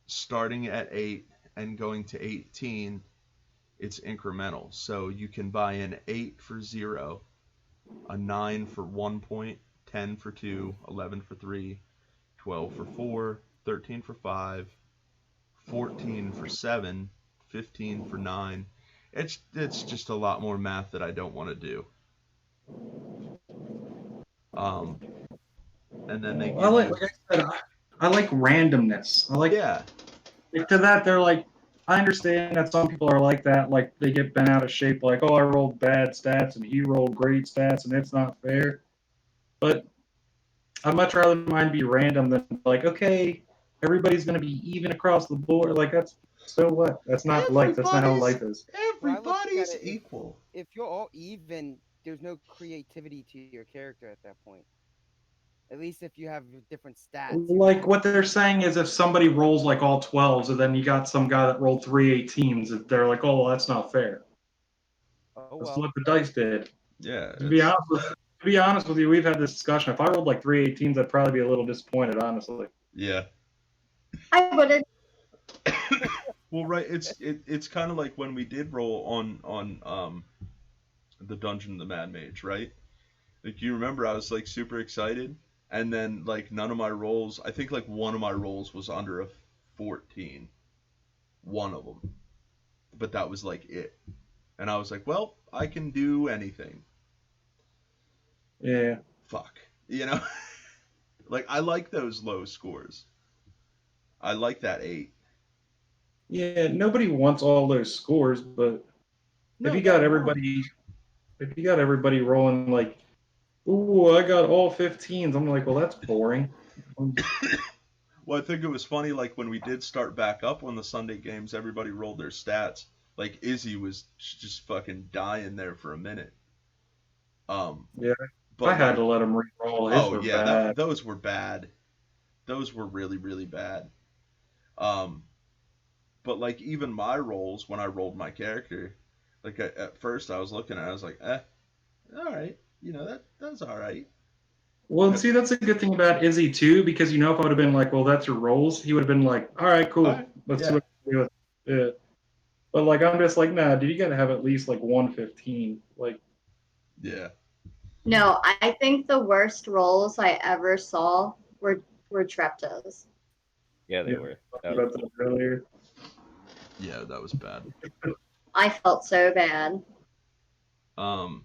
Starting at 8 and going to 18, it's incremental. So you can buy an 8 for 0, a 9 for 1 point, 10 for 2, 11 for 3, 12 for 4, 13 for 5, 14 for 7, 15 for 9. It's just a lot more math that I don't want to do. And then they give like I said, I like randomness. To that, they're like, I understand that some people are like that, like they get bent out of shape, like, oh, I rolled bad stats and he rolled great stats and it's not fair. But I'd much rather mine be random than like, okay, everybody's gonna be even across the board. Like that's so what? That's not life. That's not how life is. Everybody's equal. If you're all even, there's no creativity to your character at that point. At least if you have different stats. Like what they're saying is if somebody rolls like all 12s and then you got some guy that rolled 3 18s, they're like, oh, well, that's not fair. Oh, That's well. what the dice did. Yeah. To be honest with you, we've had this discussion. If I rolled like 3 18s, I'd probably be a little disappointed, honestly. Yeah. I wouldn't. Well, right. It's kind of like when we did roll on the Dungeon of the Mad Mage, right? Like you remember, I was like super excited, and then like none of my rolls. I think like one of my rolls was under a 14. One of them, but that was like it. And I was like, well, I can do anything. Yeah. Fuck. Like I like those low scores. I like that 8. Yeah, nobody wants all those scores, but if you got everybody rolling like, ooh, I got all 15s, I'm like, well, that's boring. Well, I think it was funny, like when we did start back up on the Sunday games, everybody rolled their stats. Like Izzy was just fucking dying there for a minute. Yeah, but I had to let him re-roll. His were bad. Those were bad. Those were really, really bad. But like even my rolls when I rolled my character, like at first I was looking at it, I was like, all right, that's all right. Well, see, that's a good thing about Izzy too, because if I would have been like, well, that's your rolls, he would have been like, all right, cool, let's see what we do with it. But like, I'm just like, nah, dude, you gotta have at least like 115. Like, Yeah. No, I think the worst rolls I ever saw were Treptas. Yeah, they Yeah, were. talked That about was that earlier. Yeah, that was bad. I felt so bad. Um.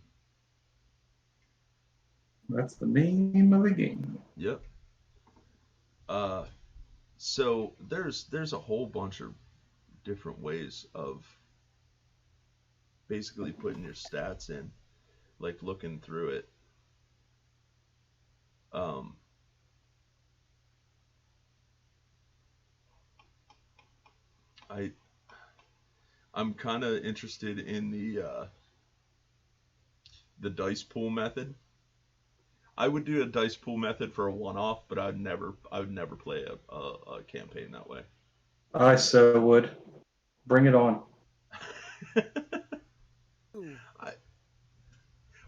That's the name of the game. Yep. So there's a whole bunch of different ways of basically putting your stats in, like looking through it. Um. I I'm kind of interested in the dice pool method. I would do a dice pool method for a one-off, but I would never play a campaign that way. I so would. Bring it on. Ooh, I,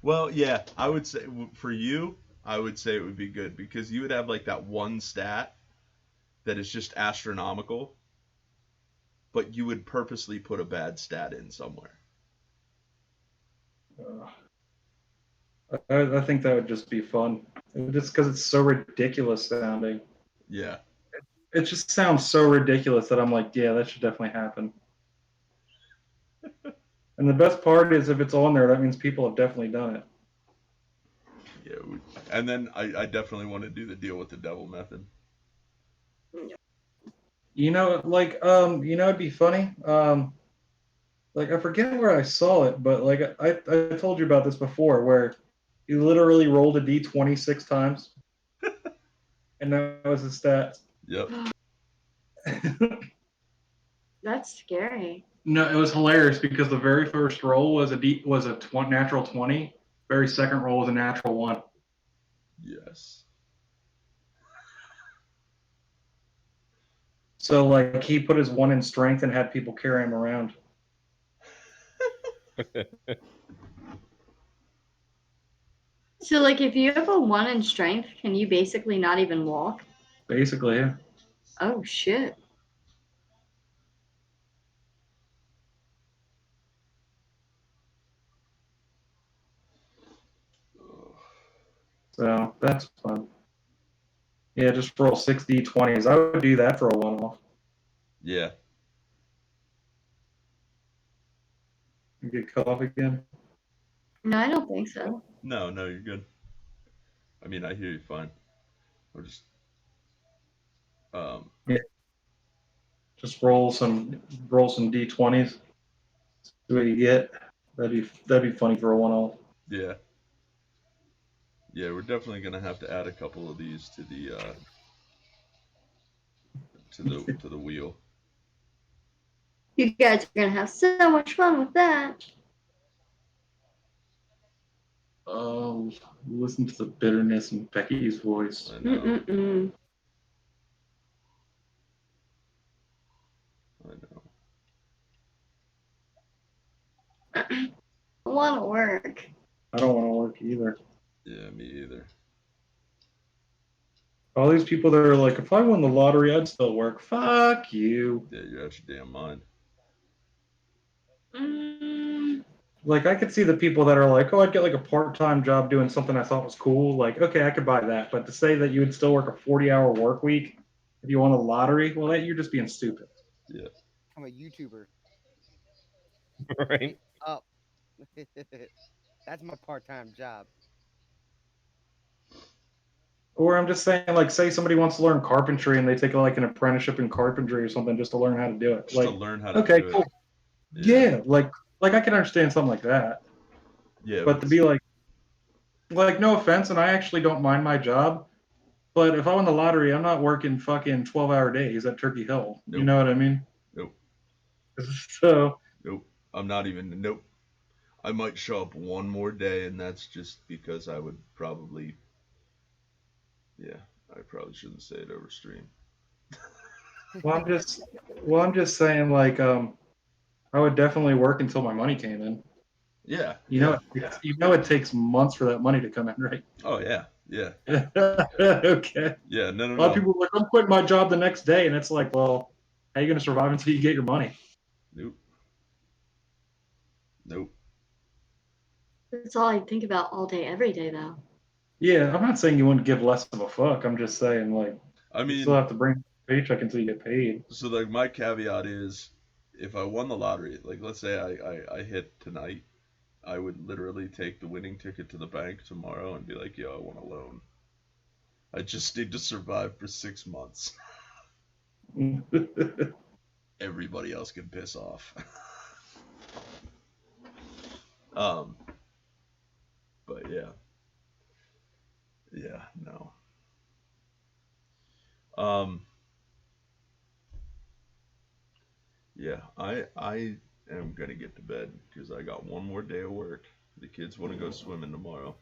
well, yeah, I would say for you, I would say it would be good because you would have like that one stat that is just astronomical, but you would purposely put a bad stat in somewhere. I think that would just be fun. Just because it's so ridiculous sounding. Yeah. It just sounds so ridiculous that I'm like, yeah, that should definitely happen. And the best part is if it's on there, that means people have definitely done it. Yeah. And then I definitely want to do the deal with the devil method. It'd be funny. Like I forget where I saw it, but like I told you about this before, where he literally rolled a d20 6 times, and that was his stats. Yep. That's scary. No, it was hilarious because the very first roll was a natural 20. Very second roll was a natural 1. Yes. So like he put his 1 in strength and had people carry him around. So, like, if you have a 1 in strength, can you basically not even walk? Basically, yeah. Oh, shit. So that's fun. Yeah, just roll 6 d20s. I would do that for a one-off. Yeah. You get cut off again. No, I don't think so. No, you're good. I mean, I hear you fine. We're just Yeah. Just roll some d20s. See what you get. That'd be funny for a one-off. yeah. Yeah, we're definitely gonna have to add a couple of these to the wheel. You guys are gonna have so much fun with that. Oh, listen to the bitterness in Becky's voice. I know. Mm-mm-mm. I know. I want to work. I don't want to work either. Yeah, me either. All these people that are like, if I won the lottery, I'd still work. Fuck you. Yeah, you're out your damn mind. Like, I could see the people that are like, oh, I'd get like a part-time job doing something I thought was cool. Like, okay, I could buy that. But to say that you would still work a 40-hour work week if you won the lottery, well, you're just being stupid. Yeah. I'm a YouTuber. Right? Up. That's my part-time job. Or I'm just saying, like, say somebody wants to learn carpentry and they take like an apprenticeship in carpentry or something just to learn how to do it. Just Like, to learn how to okay, do cool. it. Yeah, like I can understand something like that. Yeah. But to be like, no offense, and I actually don't mind my job, but if I won the lottery, I'm not working fucking 12-hour days at Turkey Hill. Nope. You know what I mean? Nope. So. Nope. I'm not even. Nope. I might show up one more day, and that's just because I would probably. Yeah, I probably shouldn't say it over stream. Well, I'm just saying, like, I would definitely work until my money came in. Yeah. You know, it takes months for that money to come in, right? Oh yeah. Yeah. Okay. Yeah. No. A lot of people are like, I'm quitting my job the next day, and it's like, well, how are you going to survive until you get your money? Nope. Nope. That's all I think about all day, every day, though. Yeah, I'm not saying you wouldn't give less of a fuck. I'm just saying, like, I you still mean, have to bring a paycheck until you get paid. so like my caveat is, if I won the lottery, like let's say I hit tonight, I would literally take the winning ticket to the bank tomorrow and be like, yo, I want a loan. I just need to survive for 6 months. Everybody else can piss off. But yeah. Yeah, no. Yeah, I am gonna get to bed because I got one more day of work. The kids want to go swimming tomorrow,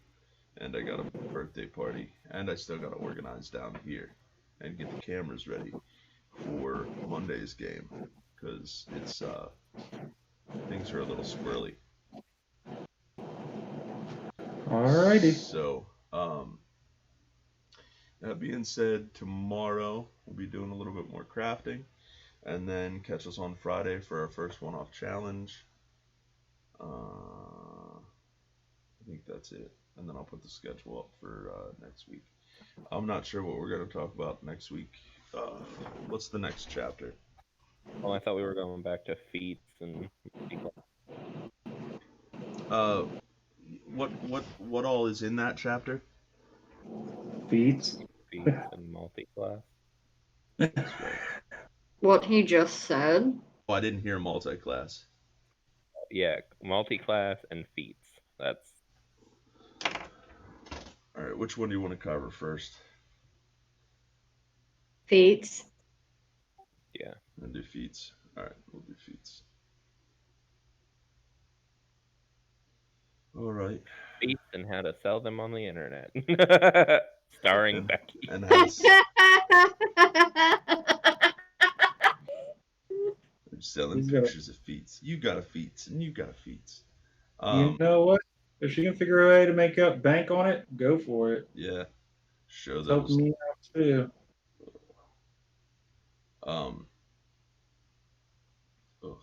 and I got a birthday party, and I still gotta organize down here and get the cameras ready for Monday's game because it's things are a little squirrely. Alrighty. So, that being said, tomorrow we'll be doing a little bit more crafting, and then catch us on Friday for our first one-off challenge. I think that's it, and then I'll put the schedule up for next week. I'm not sure what we're going to talk about next week. What's the next chapter? Oh, I thought we were going back to feats and What all is in that chapter? Feats. feats and multi-class. That's right. What he just said. Oh, I didn't hear multi-class. Yeah, multi-class and feats. That's All right, which one do you want to cover first? Feats. yeah. I'll do feats. All right, we'll do feats. All right. Feats and how to sell them on the internet. Starring Becky. And how to I'm selling He's gonna- pictures of feats. You got a feats, and you got a feats. You know what? If she can figure a way to make up bank on it, go for it. Yeah. Show It's those. helping me out too. Ugh.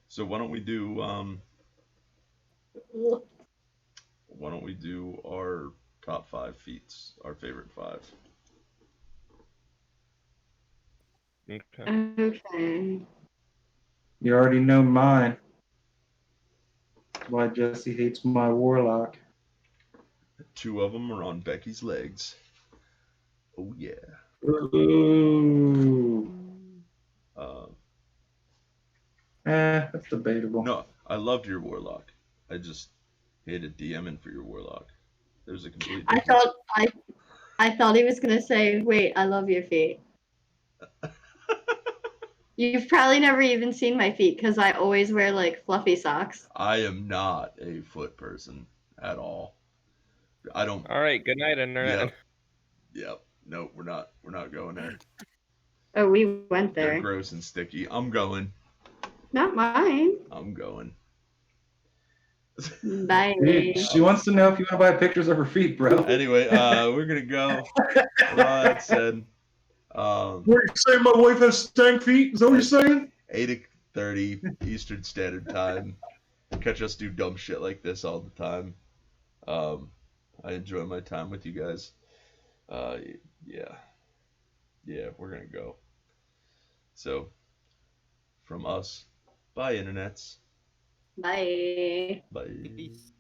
So why don't we do our top 5 feats, our favorite 5? Okay. Okay. You already know mine. Why Jesse hates my warlock. 2 of them are on Becky's legs. Oh yeah. Ooh. Uh, That's debatable. no, I loved your warlock. I just hated DMing for your warlock. There's a complete I difference. thought he was gonna say, "Wait, I love your feet." You've probably never even seen my feet because I always wear like fluffy socks. I am not a foot person at all. I don't. All right. Good night, internet. Yep. Nope. We're not going there. Oh, we went They're there. gross and sticky. I'm going. Not mine. I'm going. Bye. She wants to know if you want to buy pictures of her feet, bro. Anyway, we're gonna go. With all that said, What are you saying? My wife has stank feet? Is that what you're saying? 8:30 Eastern Standard Time. Catch us do dumb shit like this all the time. I enjoy my time with you guys. Yeah, we're gonna go. So, from us, bye, internets. Bye. Bye. Peace.